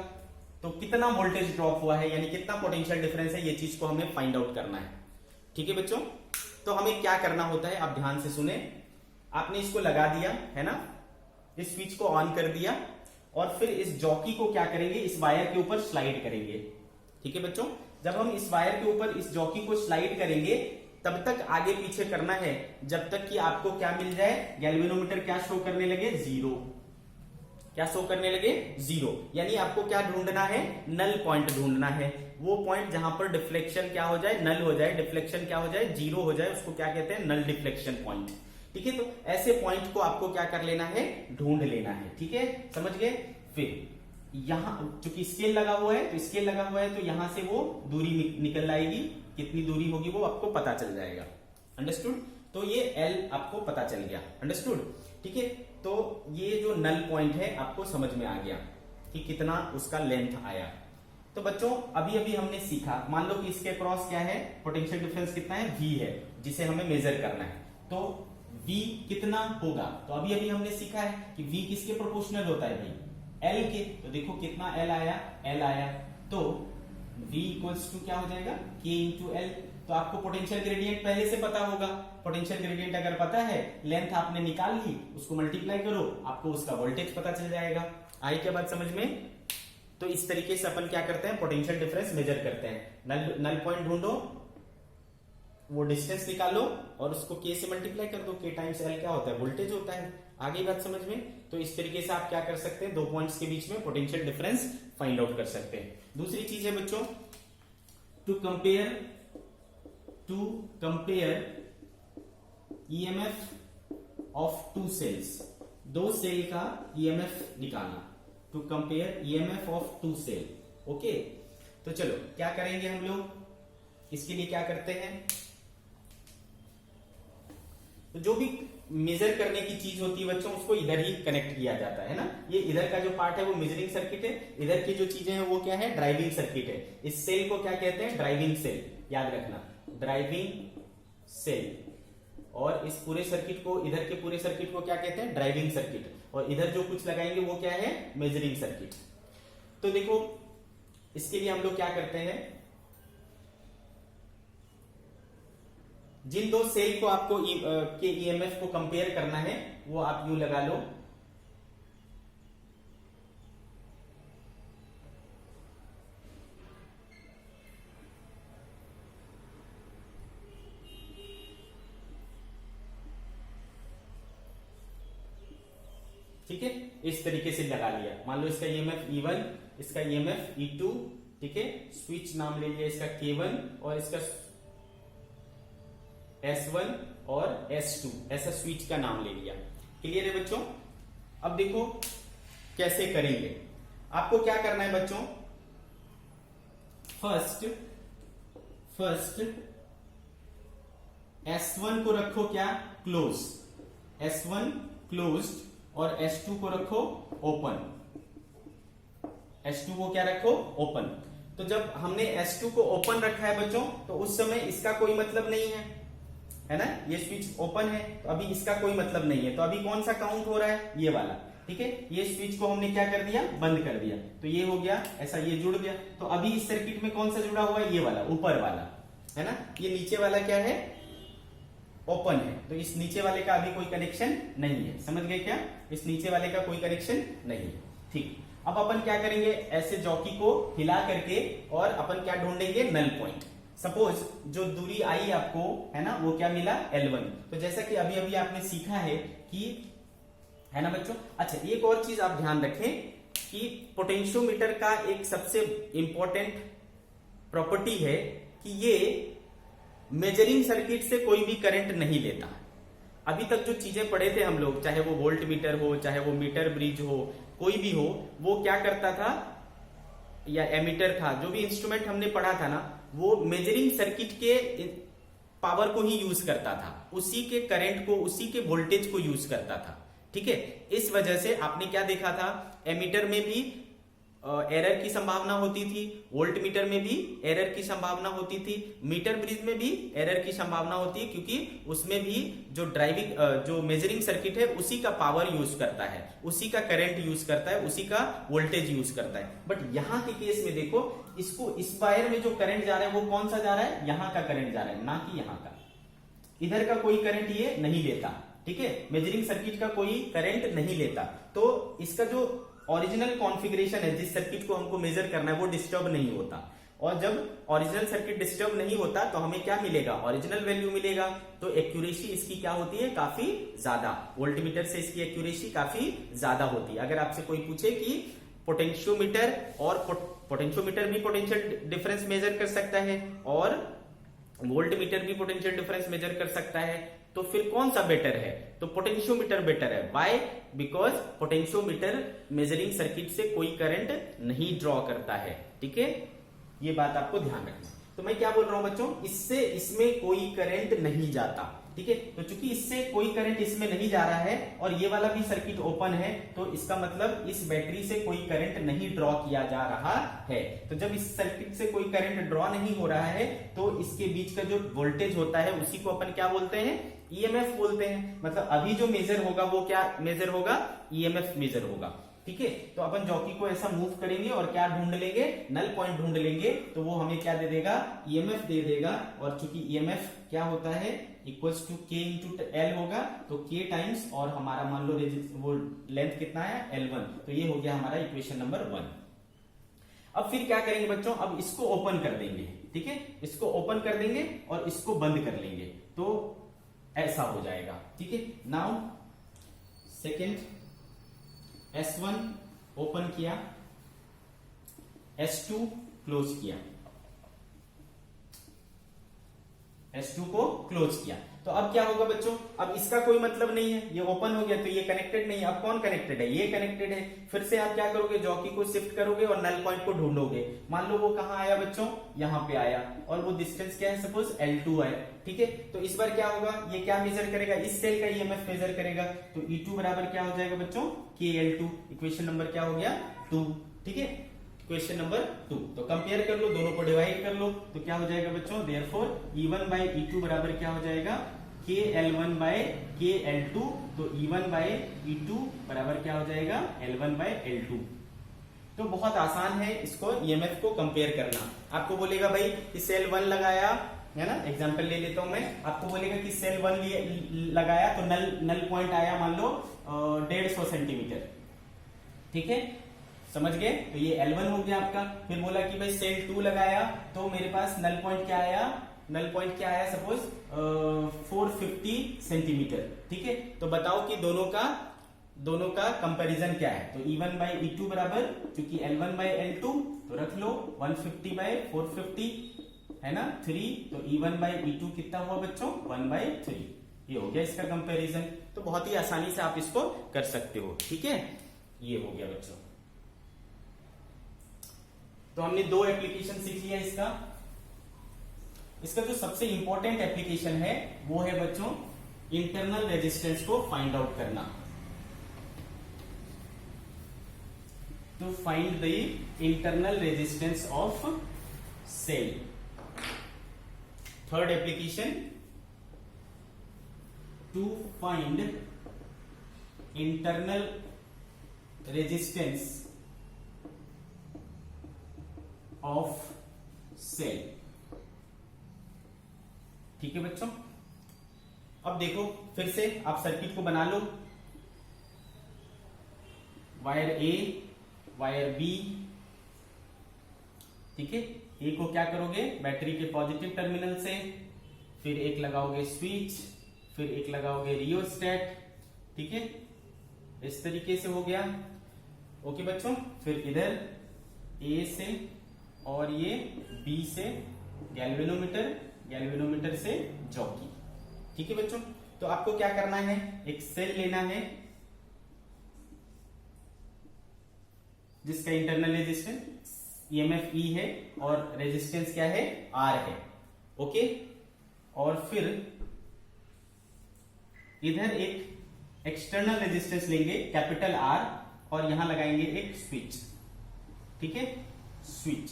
[SPEAKER 1] तो कितना वोल्टेज ड्रॉप हुआ है, यानी कितना पोटेंशियल डिफरेंस है, ये चीज को हमें फाइंड आउट करना है। ठीक है बच्चों, तो हमें क्या करना होता है, आप ध्यान से सुने। आपने इसको लगा दिया है ना, इस स्विच को ऑन कर दिया, और फिर इस जॉकी को क्या करेंगे, इस वायर के ऊपर स्लाइड करेंगे। ठीक है बच्चों, जब हम इस वायर के ऊपर इस जॉकी को स्लाइड करेंगे तब तक आगे पीछे करना है जब तक कि आपको क्या मिल जाए, गैल्वेनोमीटर क्या शो करने लगे, 0। क्या शो करने लगे, 0। यानी आपको क्या ढूंढना है, नल पॉइंट ढूंढना है। वो पॉइंट जहां पर डिफ्लेक्शन क्या हो जाए, नल हो जाए, डिफ्लेक्शन क्या हो जाए, 0 हो जाए, उसको क्या कहते हैं, नल डिफ्लेक्शन पॉइंट। ठीक है, तो ऐसे पॉइंट को आपको क्या कर लेना है, ढूंढ लेना है। ठीक है, समझ गए। फिर यहां चूंकि स्केल लगा हुआ है, तो स्केल लगा हुआ है तो यहां से वो दूरी निकल आएगी, कितनी दूरी होगी वो आपको पता चल जाएगा। अंडरस्टूड। तो ये L आपको पता चल गया। अंडरस्टूड। ठीक है, तो ये जो नल पॉइंट है आपको समझ में आ गया कि कितना उसका लेंथ आया। तो बच्चों अभी अभी हमने सीखा, मान लो कि इसके क्रॉस क्या है, पोटेंशियल डिफरेंस कितना है, V है, जिसे हमें मेजर करना है। तो V कितना होगा, तो अभी अभी हमने सीखा है कि V किसके प्रोपोर्शनल होता है भाई, L के। तो देखो कितना L आया, तो V इक्वल्स टू क्या हो जाएगा, K इंटू L। तो आपको पोटेंशियल ग्रेडियंट पहले से पता होगा। पोटेंशियल ग्रेडियंट अगर पता है, लेंथ आपने निकाल ली, उसको मल्टीप्लाई करो, आपको उसका वोल्टेज पता चल जाएगा। आई क्या बात समझ में। तो इस तरीके से अपन क्या करते हैं, पोटेंशियल डिफरेंस मेजर करते हैं। नल पॉइंट ढूंढो, वो डिस्टेंस निकालो और उसको K से मल्टीप्लाई कर दो। K टाइम्स L क्या होता है, वोल्टेज होता है। आगे बात समझ में। तो इस तरीके से आप क्या कर सकते हैं, दो पॉइंट्स के बीच में पोटेंशियल डिफरेंस फाइंड आउट कर सकते हैं। दूसरी चीज है बच्चों, to compare EMF of 2 cells. 2 cell का EMF निकालना, to compare EMF of 2 cell. Okay, तो चलो क्या करेंगे हम लोग, इसके लिए क्या करते हैं, तो जो भी मेजर करने की चीज होती है बच्चों, उसको इधर ही कनेक्ट किया जाता है ना। ये इधर का जो पार्ट है वो मेजरिंग सर्किट है, इधर की जो चीजें हैं वो क्या है, ड्राइविंग सर्किट है। इस सेल को क्या कहते हैं, ड्राइविंग सेल। याद रखना, ड्राइविंग सेल। और इस पूरे सर्किट को, इधर के पूरे सर्किट को क्या कहते हैं, ड्राइविंग सर्किट, और इधर जो कुछ लगाएंगे वो क्या है, मेजरिंग सर्किट। तो देखो इसके लिए हम लोग क्या करते हैं, जिन दो सेल को आपको के ईएमएफ को कंपेयर करना है वो आप यूं लगा लो, ठीक है, इस तरीके से लगा लिया। मान लो इसका ईएमएफ E1, इसका ईएमएफ E2, ठीक है, स्विच नाम ले लिया इसका K1 और इसका S1 और S2, ऐसा स्विच का नाम ले लिया। क्लियर है बच्चों? अब देखो कैसे करेंगे। आपको क्या करना है बच्चों, फर्स्ट S1 को रखो क्या, क्लोज, S1 क्लोज्ड, और S2 को रखो ओपन, S2 को क्या रखो, ओपन। तो जब हमने S2 को ओपन रखा है बच्चों, तो उस समय इसका कोई मतलब नहीं है ना, ये स्विच ओपन है तो अभी इसका कोई मतलब नहीं है। तो अभी कौन सा काउंट हो रहा है, ये वाला, ठीक है। ये स्विच को हमने क्या कर दिया, बंद कर दिया, तो ये हो गया ऐसा, ये जुड़ गया। तो अभी इस सर्किट में कौन सा जुड़ा हुआ है, ये वाला ऊपर वाला है ना, ये नीचे वाला क्या है, ओपन है। तो इस नीचे वाले का अभी कोई कनेक्शन नहीं है, समझ गए क्या, इस नीचे वाले का कोई कनेक्शन नहीं है, ठीक। अब अपन क्या करेंगे, ऐसे जॉकी को हिला करके और अपन क्या ढूंढेंगे, नल पॉइंट। सपोज जो दूरी आई आपको है ना, वो क्या मिला, L1। तो जैसा कि अभी अभी आपने सीखा है कि, है ना बच्चों। अच्छा, एक और चीज आप ध्यान रखें कि पोटेंशियोमीटर का एक सबसे इंपॉर्टेंट प्रॉपर्टी है कि ये मेजरिंग सर्किट से कोई भी करंट नहीं लेता। अभी तक जो चीजें पढ़े थे हम लोग, चाहे वो वोल्ट मीटर हो, चाहे वो मीटर ब्रिज हो, कोई भी हो, वो क्या करता था, या एमीटर था, जो भी इंस्ट्रूमेंट हमने पढ़ा था ना, वो मेजरिंग सर्किट के पावर को ही यूज करता था, उसी के करंट को, उसी के वोल्टेज को यूज करता था, ठीक है। इस वजह से आपने क्या देखा था, एमीटर में भी एरर की संभावना होती थी, वोल्ट मीटर में भी एरर की संभावना होती थी, मीटर ब्रिज में भी एरर की संभावना होती है, क्योंकि उसमें भी जो ड्राइविंग जो मेजरिंग सर्किट है उसी का पावर यूज करता है, उसी का करंट यूज करता है, उसी का वोल्टेज यूज करता है। बट यहाँ के केस में देखो, इसको इस वायर में जो करंट जा रहा है वो कौन सा जा रहा है, यहाँ का करंट जा रहा है, ना कि यहाँ का। इधर का कोई करंट ये नहीं लेता, ठीक है, मेजरिंग सर्किट का कोई करंट नहीं लेता। तो इसका जो ओरिजिनल कॉन्फ़िगरेशन है, जिस सर्किट को हमको मेजर करना है, वो डिस्टर्ब नहीं होता। और जब ओरिजिनल सर्किट डिस्टर्ब नहीं होता तो हमें क्या मिलेगा, ओरिजिनल वैल्यू मिलेगा। तो एक्यूरेसी इसकी क्या होती है, काफी ज्यादा, वोल्टमीटर से इसकी एक्यूरेसी काफी ज्यादा होती है। अगर आपसे कोई पूछे कि पोटेंशियोमीटर और पोटेंशियोमीटर भी पोटेंशियल डिफरेंस मेजर कर सकता है और वोल्टमीटर भी पोटेंशियल डिफरेंस मेजर कर सकता है, तो फिर कौन सा बेटर है, तो पोटेंशियोमीटर बेटर है। Why, because potentiometer measuring circuit से कोई करंट नहीं ड्रॉ करता है, ठीक है, ये बात आपको ध्यान रखना। तो मैं क्या बोल रहा हूं बच्चों, इससे इसमें कोई करंट नहीं जाता, ठीक है। तो चूंकि इससे कोई करंट इसमें नहीं जा रहा है और ये वाला भी सर्किट ओपन है, तो इसका मतलब इस बैटरी से कोई करंट नहीं ड्रॉ किया जा रहा है। तो जब इस सर्किट से कोई करंट ड्रॉ नहीं हो रहा है, तो इसके बीच का जो वोल्टेज होता है उसी को अपन क्या बोलते हैं, ईएमएफ बोलते हैं। मतलब अभी जो मेजर होगा वो क्या मेजर होगा, ईएमएफ मेजर होगा, ठीक है। तो अपन जॉकी को ऐसा मूव करेंगे और क्या ढूंढ लेंगे, नल पॉइंट ढूंढ लेंगे, तो वो हमें क्या दे देगा, ईएमएफ दे देगा। और चूंकि ईएमएफ क्या होता है, इक्वल्स टू के इंटू एल होगा, तो के टाइम्स, और हमारा मान लो वो लेंथ कितना है, L1, तो ये हो गया हमारा इक्वेशन नंबर 1। अब फिर क्या करेंगे बच्चों, अब इसको ओपन कर देंगे, ठीक है, इसको ओपन कर देंगे और इसको बंद कर लेंगे, तो ऐसा हो जाएगा, ठीक है। नाउ सेकेंड, S1 ओपन किया, S2 क्लोज किया, S2 को क्लोज किया, तो अब क्या होगा बच्चों, अब इसका कोई मतलब नहीं है, ये ओपन हो गया तो ये कनेक्टेड नहीं है। अब कौन कनेक्टेड है, ये कनेक्टेड है। फिर से आप क्या करोगे, जॉकी को शिफ्ट करोगे और नल पॉइंट को ढूंढोगे। मान लो वो कहां आया बच्चों, यहां पे आया, और वो डिस्टेंस क्या है, सपोज L2 है, ठीक है। तो इस बार क्या होगा, ये क्या मेजर करेगा, इस सेल का ईएमएफ मेजर करेगा। तो E2 बराबर क्या हो जाएगा बच्चों, KL2। इक्वेशन नंबर क्या हो गया, 2, ठीक है, क्वेश्चन नंबर 2। तो कंपेयर कर लो, दोनों को डिवाइड कर लो, तो क्या हो जाएगा बच्चों, देयरफॉर E1 बाई E2 बराबर क्या हो जाएगा, KL1 बाय KL2, तो E1 बाय E2 बराबर क्या हो जाएगा, L1 बाय L2। तो बहुत आसान है इसको EMF को कंपेयर करना। आपको बोलेगा भाई कि सेल 1 लगाया है ना, एग्जांपल ले लेता हूं मैं, आपको बोलेगा कि सेल 1 लगाया तो नल पॉइंट आया मान लो 150 सेंटीमीटर, ठीक है, समझ गए। तो ये L1 हो गया आपका। फिर बोला कि भाई सेल 2 लगाया तो मेरे पास नल पॉइंट क्या आया, सपोज 450 सेंटीमीटर, ठीक है। तो बताओ कि दोनों का कंपैरिजन क्या है। तो E1 बाई E2 बराबर, क्योंकि L1 बाई L2 तो रख लो 150 बाई 450 है ना 3, तो E1 बाई E2 कितना हुआ बच्चों, 1/3। ये हो गया इसका कंपैरिजन। तो बहुत ही आसानी से आप इसको कर सकते हो, ठीक है। ये हो गया बच्चों। तो हमने 2 एप्लीकेशन सीख लिया इसका जो सबसे इंपॉर्टेंट एप्लीकेशन है वो है बच्चों इंटरनल रेजिस्टेंस को फाइंड आउट करना। To find the internal resistance of cell. Third application, to find internal resistance of cell. ठीक है बच्चों। अब देखो फिर से आप सर्किट को बना लो। वायर ए, वायर बी, ठीक है। ए को क्या करोगे, बैटरी के पॉजिटिव टर्मिनल से, फिर एक लगाओगे स्विच, फिर एक लगाओगे रियोस्टेट, ठीक है। इस तरीके से हो गया, ओके बच्चों। फिर इधर ए से और ये बी से गैल्वेनोमीटर से जॉकी, ठीक है बच्चों। तो आपको क्या करना है, एक सेल लेना है जिसका इंटरनल रेजिस्टेंस EMF E है और रेजिस्टेंस क्या है, R है, ओके। और फिर इधर एक एक्सटर्नल रेजिस्टेंस लेंगे कैपिटल R और यहां लगाएंगे एक स्विच, ठीक है, स्विच।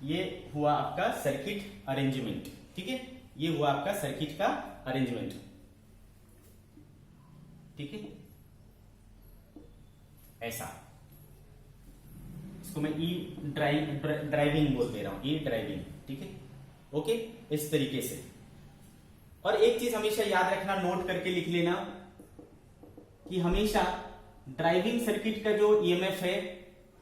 [SPEAKER 1] ये हुआ आपका सर्किट अरेंजमेंट, ठीक है। ये हुआ आपका सर्किट का अरेंजमेंट, ठीक है। ऐसा इसको मैं ड्राइविंग बोल दे रहा हूं, ई ड्राइविंग, ठीक है, ओके। इस तरीके से। और एक चीज हमेशा याद रखना, नोट करके लिख लेना कि हमेशा ड्राइविंग सर्किट का जो EMF है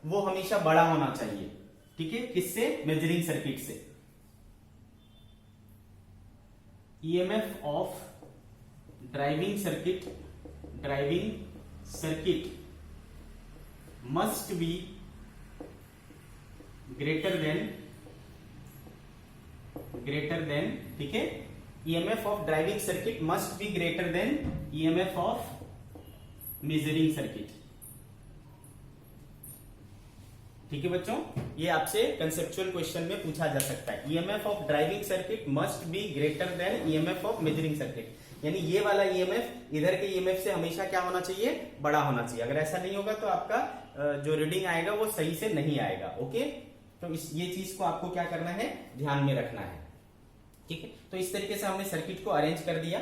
[SPEAKER 1] वो हमेशा बड़ा होना चाहिए, ठीक है। किससे, मेजरिंग सर्किट से। EMF of driving circuit must be greater than, ठीक है। EMF of driving circuit must be greater than EMF of measuring circuit, ठीक है बच्चों। ये आपसे कंसेप्चुअल क्वेश्चन में पूछा जा सकता है। EMF of driving circuit must be greater than EMF of measuring circuit, यानी ये वाला EMF इधर के EMF से हमेशा क्या होना चाहिए, बड़ा होना चाहिए। अगर ऐसा नहीं होगा तो आपका जो रीडिंग आएगा वो सही से नहीं आएगा, ओके। तो ये चीज को आपको क्या करना है, ध्यान में रखना है, ठीक है। तो इस तरीके से हमने सर्किट को अरेंज कर दिया।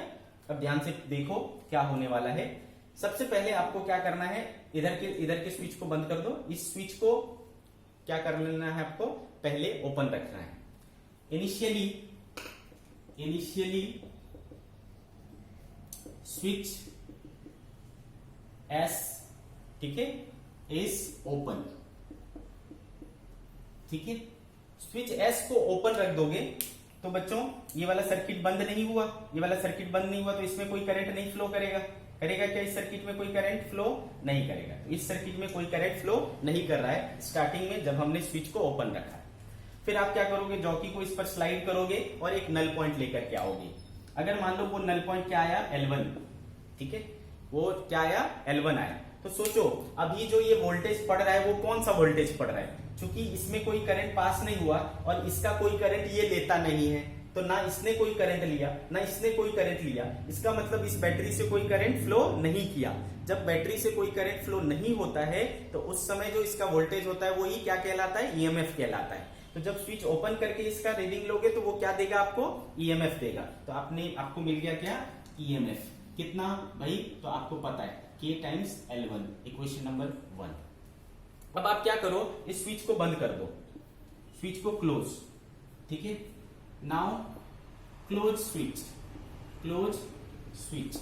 [SPEAKER 1] अब ध्यान से देखो क्या होने वाला है। सबसे पहले आपको क्या करना है, इधर के स्विच को बंद कर दो। इस स्विच को क्या कर लेना है, आपको पहले ओपन रखना है। इनिशियली स्विच एस, ठीक है, इज ओपन, ठीक है। स्विच एस को ओपन रख दोगे तो बच्चों ये वाला सर्किट बंद नहीं हुआ, तो इसमें कोई करंट नहीं फ्लो करेगा क्या इस सर्किट में कोई करंट फ्लो नहीं करेगा। तो इस सर्किट में कोई करंट फ्लो नहीं कर रहा है स्टार्टिंग में जब हमने स्विच को ओपन रखा है। फिर आप क्या करोगे, जॉकी को इस पर स्लाइड करोगे और एक नल पॉइंट लेकर के आओगे। अगर मान लो वो नल पॉइंट क्या आया, L1, ठीक है, वो क्या आया, L1 आया। तो सोचो अभी जो ये वोल्टेज पड़ रहा है वो कौन सा वोल्टेज पड़ रहा है, क्योंकि इसमें कोई करंट पास नहीं हुआ और इसका कोई करंट ये लेता नहीं है, तो ना इसने कोई करंट लिया ना इसने कोई करंट लिया। इसका मतलब इस बैटरी से कोई करंट फ्लो नहीं किया। जब बैटरी से कोई करंट फ्लो नहीं होता है तो उस समय जो इसका वोल्टेज होता है वो ही क्या कहलाता है, EMF कहलाता है। तो जब स्विच ओपन करके इसका रीडिंग लोगे तो वो क्या देगा आपको, ईएमएफ देगा। तो आपको मिल गया क्या, ईएमएफ कितना भाई, तो आपको पता है K times L1, equation number 1। अब आप क्या करो, इस स्विच को बंद कर दो, स्विच को क्लोज, ठीक है। Now close switch, close switch,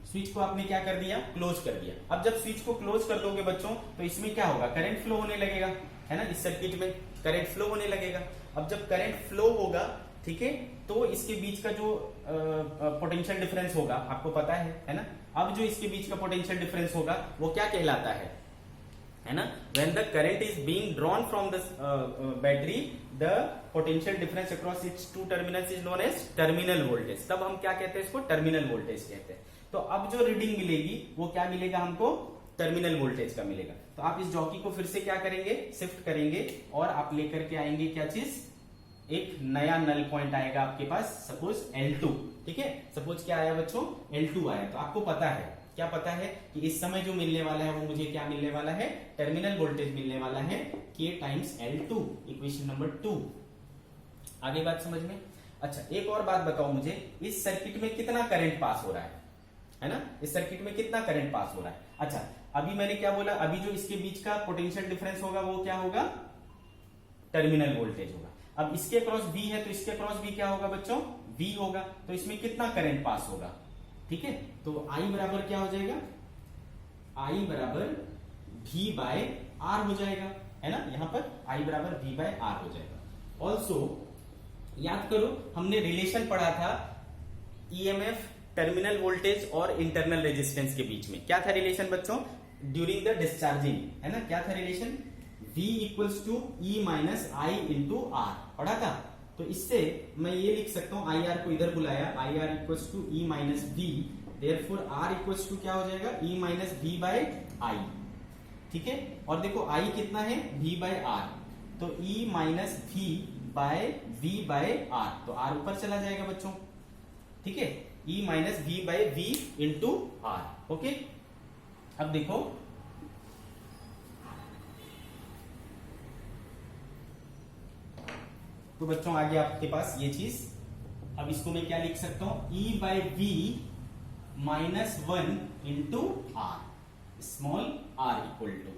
[SPEAKER 1] switch को आपने क्या कर दिया, क्लोज कर दिया। अब जब स्विच को क्लोज कर दोगे बच्चों तो इसमें क्या होगा, करंट फ्लो होने लगेगा, है ना, इस सर्किट में करंट फ्लो होने लगेगा। अब जब करंट फ्लो होगा, ठीक है, तो इसके बीच का जो पोटेंशियल डिफरेंस होगा आपको पता है ना। अब जो इसके बीच का पोटेंशियल डिफरेंस होगा वो क्या कहलाता है ना, when the current is being drawn from the battery the potential difference across its two terminals is known as terminal voltage. तब हम क्या कहते हैं, इसको टर्मिनल वोल्टेज कहते हैं। तो अब जो रीडिंग मिलेगी वो क्या मिलेगा हमको, टर्मिनल वोल्टेज का मिलेगा। तो आप इस जॉकी को फिर से क्या करेंगे, शिफ्ट करेंगे और आप लेकर के आएंगे क्या चीज, एक नया नल पॉइंट आएगा आपके पास, सपोज L2, ठीक है। सपोज क्या आया बच्चों, L2 आया। तो आपको पता है, क्या पता है कि इस समय जो मिलने वाला है वो मुझे क्या मिलने वाला है, टर्मिनल वोल्टेज मिलने वाला है K times L2, equation number 2। आगे बात समझ में। अच्छा एक और बात बताओ मुझे, इस सर्किट में कितना करंट पास हो रहा है ना, इस सर्किट में कितना करंट पास हो रहा है। अच्छा अभी मैंने क्या बोला, अभी जो इसके बीच का पोटेंशियल डिफरेंस होगा वो क्या होगा, टर्मिनल वोल्टेज होगा। अब इसके क्रॉस V है तो इसके क्रॉस भी क्या होगा बच्चों, V होगा। तो इसमें कितना करंट पास होगा, ठीक है। तो I बराबर क्या हो जाएगा, I बराबर V बाय R हो जाएगा, है ना। यहां पर I बराबर V बाय R हो जाएगा। ऑल्सो याद करो हमने रिलेशन पढ़ा था ईएमएफ, टर्मिनल वोल्टेज और इंटरनल रेजिस्टेंस के बीच में। क्या था रिलेशन बच्चों, ड्यूरिंग द डिस्चार्जिंग, है ना। क्या था relation, V equals to E minus I into R, पढ़ा था। तो इससे मैं ये लिख सकता हूं, आई आर को इधर बुलाया, I R equals to E minus V, therefore R equals to क्या हो जाएगा, E minus V by I, ठीक है। और देखो I कितना है, V बाय R, तो E minus V by V by R, तो R ऊपर चला जाएगा बच्चों, ठीक है। E minus V by V into R, okay. अब देखो तो बच्चों आगे आपके पास ये चीज, अब इसको मैं क्या लिख सकता हूं, E by V minus 1 into R, small r equal to,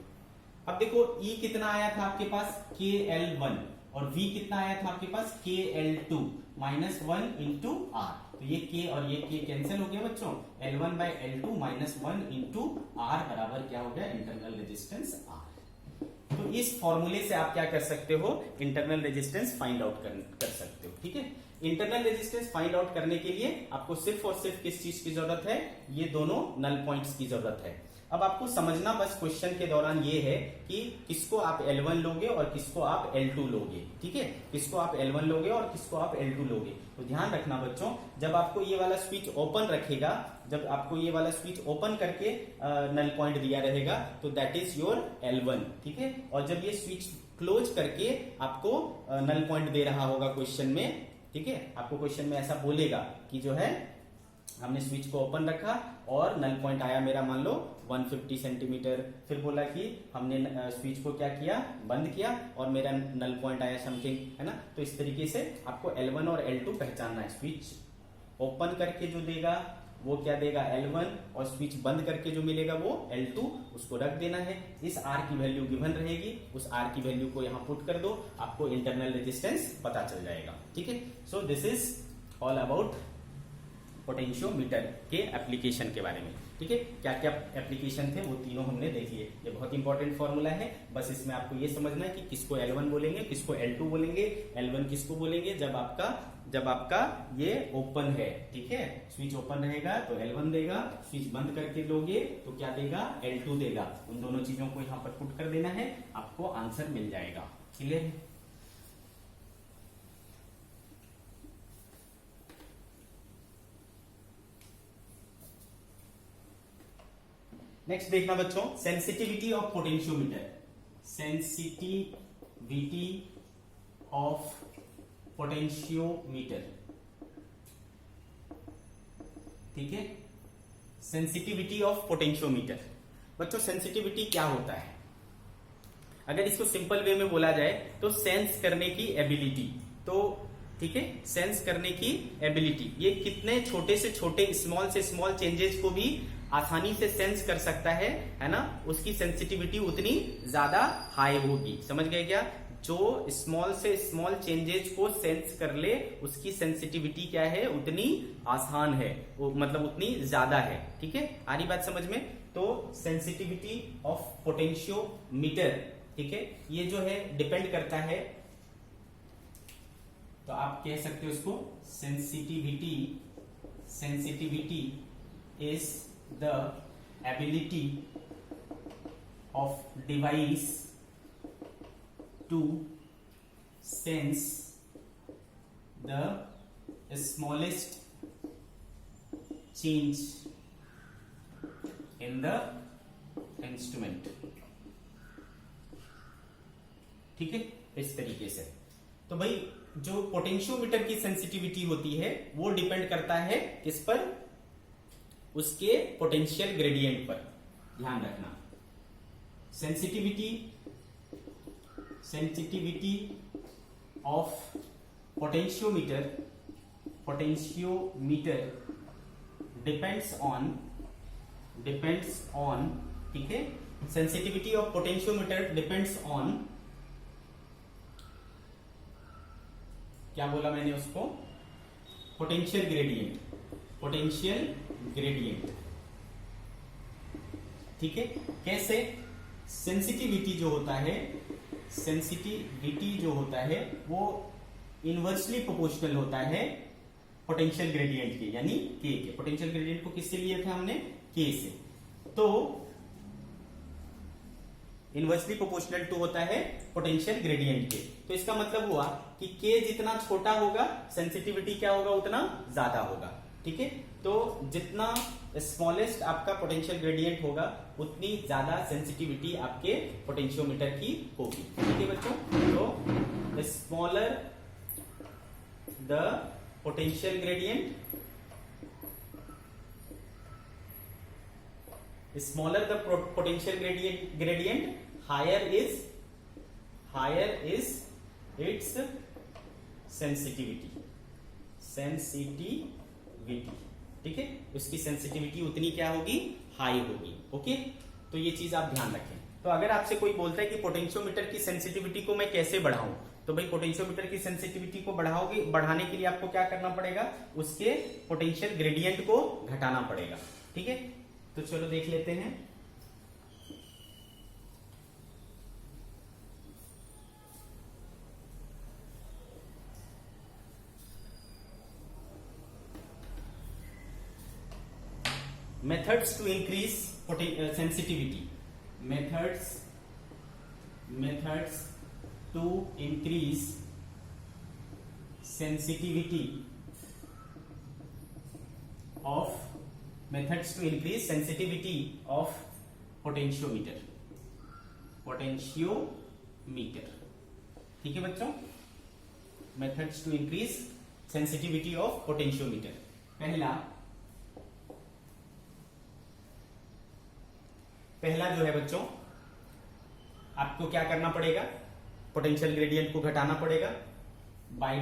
[SPEAKER 1] अब देखो E कितना आया था आपके पास, KL1, और V कितना आया था आपके पास, KL2 माइनस 1 इंटू R। तो ये K और ये K कैंसिल हो गया बच्चों, L1 bye L2 minus 1 into R बराबर क्या हो गया, इंटरनल रेजिस्टेंस R। तो इस फॉर्मूले से आप क्या कर सकते हो, इंटरनल रेजिस्टेंस फाइंड आउट कर सकते हो, ठीक है। इंटरनल रेजिस्टेंस फाइंड आउट करने के लिए आपको सिर्फ और सिर्फ किस चीज की जरूरत है, ये दोनों नल पॉइंट्स की जरूरत है। अब आपको समझना बस क्वेश्चन के दौरान ये है कि किसको आप L1 लोगे और किसको आप L2 लोगे, ठीक है। किसको आप L1 लोगे और किसको आप L2 लोगे। तो ध्यान रखना बच्चों, जब आपको ये वाला स्विच ओपन रखेगा, जब आपको ये वाला स्विच ओपन करके नल पॉइंट दिया रहेगा तो दैट इज योर L1, ठीक है। और जब ये स्विच क्लोज करके आपको नल पॉइंट दे रहा होगा क्वेश्चन में, ठीक है, आपको क्वेश्चन में ऐसा बोलेगा कि जो है हमने स्विच को ओपन रखा और नल पॉइंट आया मेरा मान लो 150 सेंटीमीटर, फिर बोला कि हमने स्विच को क्या किया, बंद किया और मेरा नल पॉइंट आया समथिंग, है ना। तो इस तरीके से आपको L1 और L2 पहचानना है। स्विच ओपन करके जो देगा वो क्या देगा, L1, और स्विच बंद करके जो मिलेगा वो L2, उसको रख देना है। इस R की वैल्यू गिवन रहेगी, उस R की वैल्यू को यहाँ पुट कर दो, आपको इंटरनल रेजिस्टेंस पता चल जाएगा, ठीक है। So this is all about potentiometer के एप्लीकेशन के बारे में, ठीक है। क्या क्या एप्लीकेशन थे वो तीनों हमने देख लिए। ये बहुत इंपॉर्टेंट फॉर्मूला है, बस इसमें आपको ये समझना है कि किसको L1 बोलेंगे, किसको L2 बोलेंगे। L1 किसको बोलेंगे, जब आपका ये ओपन है, ठीक है, स्विच ओपन रहेगा तो L1 देगा, स्विच बंद करके लोगे तो क्या देगा, L2 देगा। उन दोनों चीजों को यहाँ पर पुट कर देना है, आपको आंसर मिल जाएगा। क्लियर है। नेक्स्ट देखना बच्चों, sensitivity of potentiometer, sensitivity of potentiometer, ठीक है। सेंसिटिविटी ऑफ पोटेंशियोमीटर, बच्चों सेंसिटिविटी क्या होता है। अगर इसको सिंपल वे में बोला जाए तो सेंस करने की एबिलिटी। तो ठीक है, सेंस करने की एबिलिटी, ये कितने छोटे से छोटे स्मॉल से स्मॉल चेंजेस को भी आसानी से सेंस कर सकता है ना, उसकी सेंसिटिविटी उतनी ज्यादा हाई होगी। समझ गए क्या? जो स्मॉल से स्मॉल चेंजेस को सेंस कर ले उसकी सेंसिटिविटी क्या है, उतनी आसान है, वो मतलब उतनी ज्यादा है। ठीक है, आ रही बात समझ में? तो सेंसिटिविटी ऑफ पोटेंशियोमीटर, ठीक है, ये जो है डिपेंड करता है, तो आप कह सकते हो इसको sensitivity is the ability of device to sense the smallest change in the instrument। ठीक है, इस तरीके से। तो भाई जो पोटेंशियोमीटर की सेंसिटिविटी होती है वो डिपेंड करता है किस पर? उसके पोटेंशियल ग्रेडियंट पर। ध्यान रखना, sensitivity of potentiometer depends on, ठीक है, sensitivity of potentiometer depends on, क्या बोला मैंने उसको? Potential gradient. ठीक है, कैसे? सेंसिटिविटी जो होता है वो इनवर्सली प्रोपोर्शनल होता है पोटेंशियल ग्रेडियंट के, यानी के के। पोटेंशियल ग्रेडियंट को किससे लिया था हमने? के से। तो इनवर्सली प्रोपोर्शनल टू होता है पोटेंशियल ग्रेडियंट के। तो इसका मतलब हुआ कि के जितना छोटा होगा सेंसिटिविटी क्या होगा, उतना ज्यादा होगा। ठीक है, तो जितना स्मॉलेस्ट आपका पोटेंशियल ग्रेडियंट होगा उतनी ज्यादा सेंसिटिविटी आपके पोटेंशियोमीटर की होगी। ठीक है बच्चों, तो smaller the potential gradient, higher is its sensitivity. ठीक है, उसकी सेंसिटिविटी उतनी क्या होगी? हाई होगी। ओके, तो ये चीज आप ध्यान रखें। तो अगर आपसे कोई बोलता है कि पोटेंशियोमीटर की सेंसिटिविटी को मैं कैसे बढ़ाऊं, तो भाई पोटेंशियोमीटर की सेंसिटिविटी को बढ़ाने के लिए आपको क्या करना पड़ेगा? उसके पोटेंशियल ग्रेडियंट को घटाना पड़ेगा। ठीक है, तो चलो देख लेते हैं। Methods to increase sensitivity. Methods to increase sensitivity of potentiometer। ठीक है बच्चों, methods to increase sensitivity of potentiometer। पहला जो है बच्चों, आपको क्या करना पड़ेगा? पोटेंशियल ग्रेडियंट को घटाना पड़ेगा बाय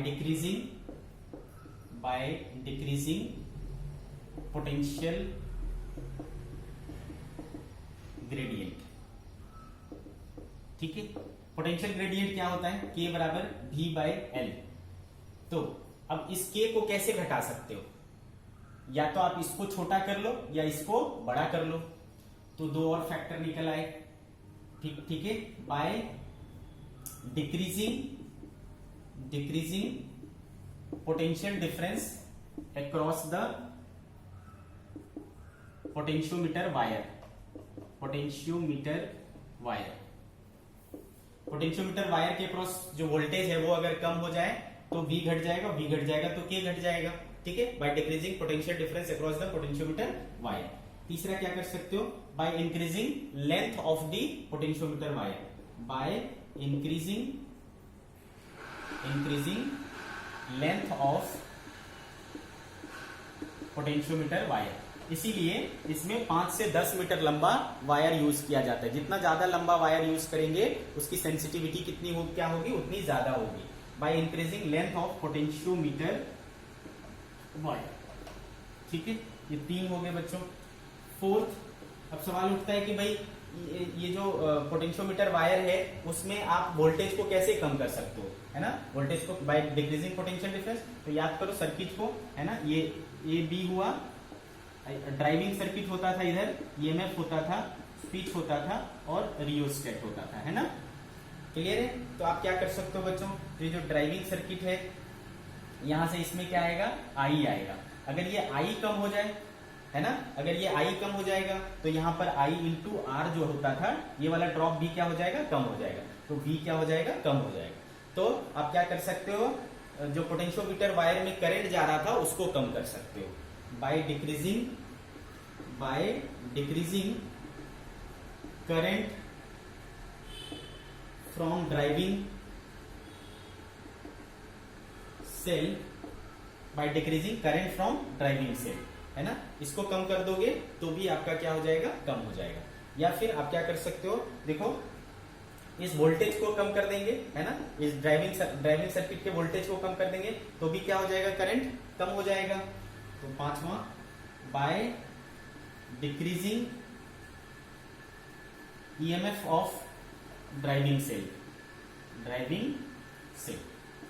[SPEAKER 1] डिक्रीजिंग पोटेंशियल ग्रेडियंट। ठीक है, पोटेंशियल ग्रेडियंट क्या होता है? के बराबर V/L। तो अब इस के को कैसे घटा सकते हो? या तो आप इसको छोटा कर लो या इसको बड़ा कर लो, तो दो और फैक्टर निकल आए। ठीक है, by decreasing potential difference across the potentiometer wire. Potentiometer wire के अक्रॉस जो वोल्टेज है वो अगर कम हो जाए तो V घट जाएगा, V घट जाएगा तो K घट जाएगा। ठीक है, by decreasing potential difference across the potentiometer wire. तीसरा क्या कर सकते हो? By increasing length of the potentiometer wire. By increasing length of potentiometer wire. इसीलिए इसमें 5 से 10 मीटर लंबा वायर यूज किया जाता है। जितना ज्यादा लंबा वायर यूज करेंगे उसकी सेंसिटिविटी कितनी हो क्या होगी, उतनी ज्यादा होगी। By increasing length of potentiometer wire. ठीक है, ये 3 हो गए बच्चों। फोर्थ, अब सवाल उठता है कि भाई ये जो पोटेंशियोमीटर वायर है उसमें आप वोल्टेज को कैसे कम कर सकते हो, है ना, वोल्टेज को बाय डिक्रीजिंग पोटेंशियल डिफरेंस। तो याद करो सर्किट को, है ना, ये बी हुआ, ड्राइविंग सर्किट होता था, इधर ईएमएफ होता था, स्विच होता था और रियोस्टेट होता था, है ना, क्लियर है। तो आप क्या कर सकते हो बच्चों, ये जो ड्राइविंग सर्किट है यहां से इसमें क्या आएगा, आई आएगा। अगर ये आई कम हो जाए, है ना, अगर ये आई कम हो जाएगा तो यहाँ पर आई इंटू आर जो होता था, ये वाला ड्रॉप भी क्या हो जाएगा, कम हो जाएगा। तो वी क्या हो जाएगा, कम हो जाएगा। तो आप क्या कर सकते हो, जो पोटेंशियोमीटर वायर में करंट जा रहा था उसको कम कर सकते हो by decreasing current from driving cell, by decreasing current from driving cell, है ना। इसको कम कर दोगे तो भी आपका क्या हो जाएगा, कम हो जाएगा। या फिर आप क्या कर सकते हो, देखो इस वोल्टेज को कम कर देंगे, है ना, इस ड्राइविंग सर्किट के वोल्टेज को कम कर देंगे तो भी क्या हो जाएगा, करंट कम हो जाएगा। तो 5वां, by decreasing EMF of driving cell,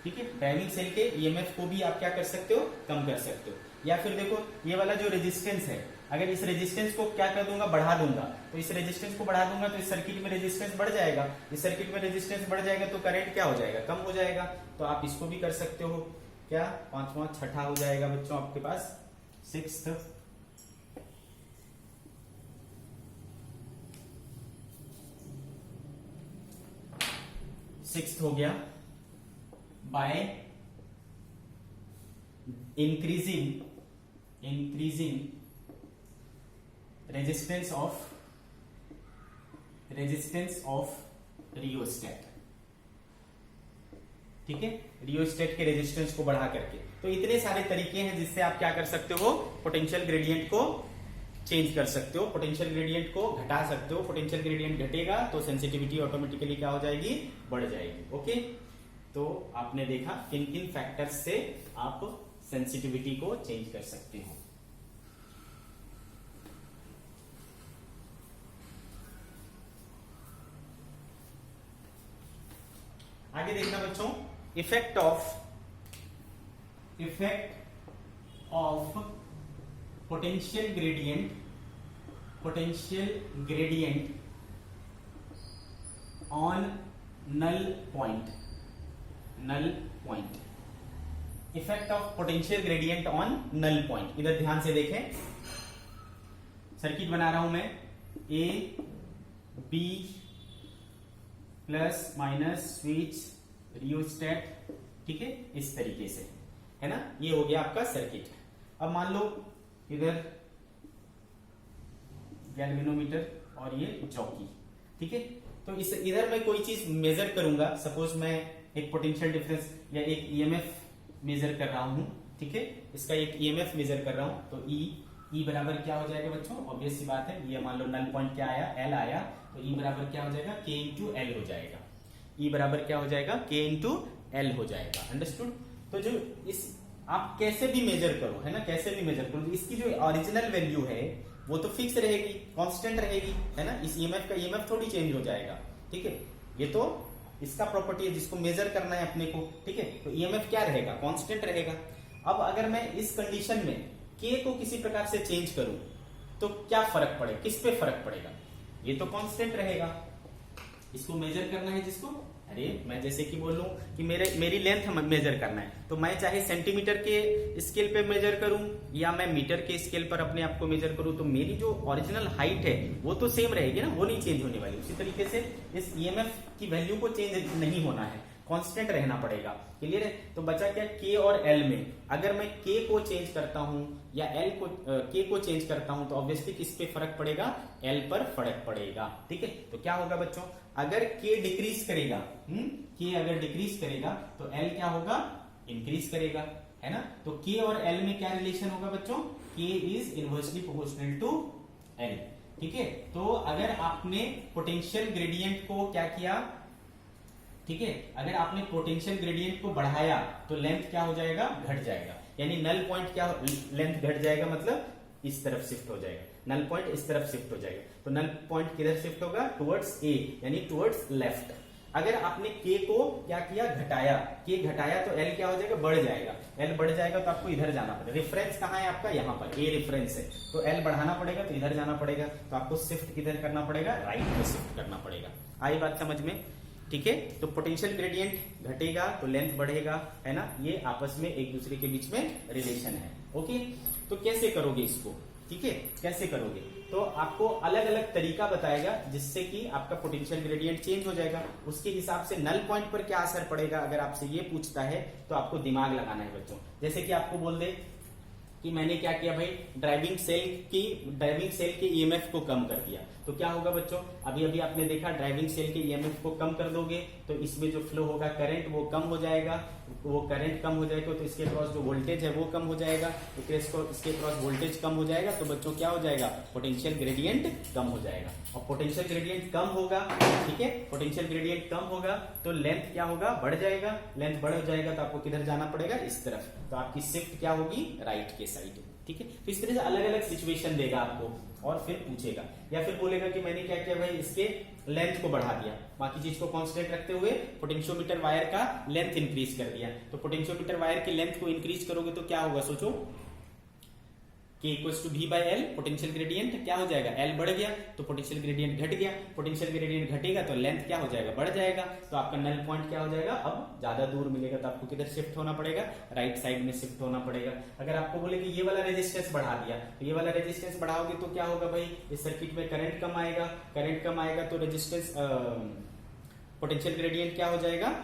[SPEAKER 1] ठीक है, ड्राइविंग सेल के ईएमएफ को भी आप क्या कर सकते हो, कम कर सकते हो। या फिर देखो ये वाला जो रेजिस्टेंस है, अगर इस रेजिस्टेंस को क्या कर दूंगा, बढ़ा दूंगा, तो इस रेजिस्टेंस को बढ़ा दूंगा तो इस सर्किट में रेजिस्टेंस बढ़ जाएगा, इस सर्किट में रेजिस्टेंस बढ़ जाएगा तो करंट क्या हो जाएगा, कम हो जाएगा। तो आप इसको भी कर सकते हो। क्या 5वां, 6ठा हो जाएगा बच्चों आपके पास, 6th हो गया, by increasing resistance of rheostat, ठीक है, रियोस्टेट के रेजिस्टेंस को बढ़ा करके। तो इतने सारे तरीके हैं जिससे आप क्या कर सकते हो, पोटेंशियल ग्रेडियंट को चेंज कर सकते हो, पोटेंशियल ग्रेडियंट को घटा सकते हो। पोटेंशियल ग्रेडियंट घटेगा तो सेंसिटिविटी ऑटोमेटिकली क्या हो जाएगी, बढ़ जाएगी। ओके, तो आपने देखा किन किन फैक्टर्स से आप सेंसिटिविटी को चेंज कर सकते हो। आगे देखना बच्चों, effect of potential gradient on null point. Effect of potential gradient on null point. इधर ध्यान से देखें, सर्किट बना रहा हूं मैं, A B plus minus switch rheostat, ठीक है, इस तरीके से, है ना, ये हो गया आपका सर्किट। अब मान लो इधर गैल्वेनोमीटर और ये जॉकी, ठीक है, तो इस इधर मैं कोई चीज मेजर करूंगा, सपोज मैं एक पोटेंशियल डिफरेंस या एक ईएमएफ मेजर कर रहा हूं, ठीक है, इसका एक ईएमएफ मेजर कर रहा हूं, तो ई बराबर क्या हो जाएगा बच्चों, ऑब्वियस सी बात है, ये मान लो नल पॉइंट क्या आया, एल आया, तो ई बराबर क्या हो जाएगा, के इंटू एल हो जाएगा। ई बराबर क्या हो जाएगा, के इंटू एल हो जाएगा। अंडरस्टूड। तो जो इस आप कैसे भी मेजर करो, है ना, कैसे भी मेजर करो, इसकी जो ओरिजिनल वैल्यू है वो तो फिक्स रहेगी, कांस्टेंट रहेगी, है ना, इस ईएमएफ का ईएमएफ थोड़ी चेंज हो जाएगा, ठीक है, ये तो इसका प्रॉपर्टी है जिसको मेजर करना है अपने को, ठीक है, तो ईएमएफ क्या रहेगा, कांस्टेंट रहेगा। अब अगर मैं इस कंडीशन में के को किसी प्रकार से चेंज करूं तो क्या फर्क पड़ेगा, किस पे फर्क पड़ेगा, ये तो कांस्टेंट रहेगा। इसको मेजर करना है जिसको, अरे मैं जैसे कि बोल लूं कि मेरी लेंथ मेजर करना है, तो मैं चाहे सेंटीमीटर के स्केल पे मेजर करूं या मैं मीटर के स्केल पर अपने आप को मेजर करूं, तो मेरी जो ओरिजिनल हाइट है वो तो सेम रहेगी ना, वो नहीं चेंज होने वाली। उसी तरीके से इस ईएमएफ की वैल्यू को चेंज नहीं होना है, कांस्टेंट रहना पड़ेगा। क्लियर है। तो बचा क्या, के और एल में अगर मैं के को चेंज करता हूं या एल को के को चेंज करता हूं तो ऑब्वियसली किस पे फर्क पड़ेगा, एल पर फर्क पड़ेगा। ठीक है, तो क्या होगा बच्चों, अगर के डिक्रीज करेगा, के अगर डिक्रीज करेगा तो एल क्या होगा, इंक्रीज करेगा, है ना। तो के और एल में क्या रिलेशन होगा बच्चों, K is inversely proportional to L। ठीक है, तो अगर आपने पोटेंशियल ग्रेडियंट को क्या किया, ठीक है, अगर आपने पोटेंशियल ग्रेडियंट को बढ़ाया तो लेंथ क्या हो जाएगा, घट जाएगा। यानी नल पॉइंट क्या, लेंथ घट जाएगा मतलब इस तरफ शिफ्ट हो जाएगा, नल पॉइंट इस तरफ शिफ्ट हो जाएगा। तो नल पॉइंट किधर शिफ्ट होगा, टुवर्ड्स ए, यानी टुवर्ड्स लेफ्ट। अगर आपने K को क्या किया, घटाया, K घटाया तो L क्या हो जाएगा, बढ़ जाएगा। L बढ़ जाएगा तो आपको इधर जाना पड़ेगा। रेफरेंस कहाँ है आपका, यहाँ पर A रेफरेंस है, तो L बढ़ाना पड़ेगा तो इधर जाना पड़ेगा। तो आपको शिफ्ट किधर करना पड़ेगा, राइट में शिफ्ट करना पड़ेगा। आई बात समझ में? ठीक है, तो पोटेंशियल ग्रेडियंट घटेगा तो लेंथ बढ़ेगा, है ना, ये आपस में एक दूसरे के बीच में रिलेशन है। ओके, तो कैसे करोगे इसको, ठीक है, कैसे करोगे, तो आपको अलग अलग तरीका बताएगा जिससे कि आपका पोटेंशियल ग्रेडियंट चेंज हो जाएगा। उसके हिसाब से नल पॉइंट पर क्या असर पड़ेगा, अगर आपसे ये पूछता है तो आपको दिमाग लगाना है बच्चों। जैसे कि आपको बोल दे कि मैंने क्या किया भाई, ड्राइविंग सेल के ईएमएफ को कम कर दिया, तो क्या होगा बच्चों, अभी अभी आपने देखा ड्राइविंग सेल के ईएमएफ को कम कर दोगे तो इसमें जो फ्लो होगा करंट वो कम हो जाएगा, वो करंट कम हो जाएगा तो इसके क्रॉस जो वोल्टेज है वो कम हो जाएगा, तो इसके क्रॉस वोल्टेज कम हो जाएगा, तो बच्चों क्या हो जाएगा, पोटेंशियल ग्रेडियंट कम हो जाएगा। और पोटेंशियल ग्रेडियंट कम होगा, ठीक है, पोटेंशियल ग्रेडियंट कम होगा तो लेंथ क्या होगा, बढ़ जाएगा। लेंथ बढ़ जाएगा तो आपको किधर जाना पड़ेगा, इस तरफ, तो आपकी शिफ्ट क्या होगी, राइट के साइड। ठीक है, तो इस तरह से अलग अलग सिचुएशन देगा आपको और फिर पूछेगा, या फिर बोलेगा कि मैंने क्या किया भाई, इसके लेंथ को बढ़ा दिया, बाकी चीज को कांस्टेंट रखते हुए पोटेंशियोमीटर वायर का लेंथ इंक्रीज कर दिया। तो पोटेंशियोमीटर वायर के लेंथ को इंक्रीज करोगे तो क्या होगा, सोचो, K equals to V by L, potential gradient क्या हो जाएगा, L बढ़ गया तो पोटेंशियल ग्रेडियंट घट गया, पोटेंशियल ग्रेडियंट घटेगा तो लेंथ क्या हो जाएगा, बढ़ जाएगा, तो आपका नल पॉइंट क्या हो जाएगा, अब ज्यादा दूर मिलेगा, तो आपको किधर शिफ्ट होना पड़ेगा, राइट साइड में शिफ्ट होना पड़ेगा। अगर आपको बोले कि ये वाला रेजिस्टेंस बढ़ा दिया, तो ये वाला रेजिस्टेंस बढ़ाओगे तो क्या होगा भाई, इस सर्किट में करंट कम आएगा, करंट कम आएगा तो रेजिस्टेंस पोटेंशियल ग्रेडियंट क्या हो जाएगा,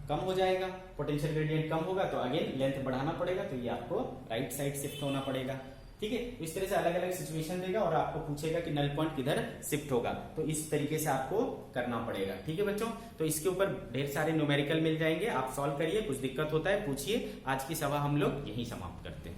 [SPEAKER 1] कम हो जाएगा। पोटेंशियल ग्रेडियंट कम होगा तो अगेन लेंथ बढ़ाना पड़ेगा, तो ये आपको राइट साइड शिफ्ट होना पड़ेगा। ठीक है, इस तरह से अलग अलग सिचुएशन देगा और आपको पूछेगा कि नल पॉइंट किधर शिफ्ट होगा, तो इस तरीके से आपको करना पड़ेगा। ठीक है बच्चों, तो इसके ऊपर ढेर सारे न्यूमेरिकल मिल जाएंगे, आप सॉल्व करिए, कुछ दिक्कत होता है पूछिए। आज की सभा हम लोग यहीं समाप्त करते हैं।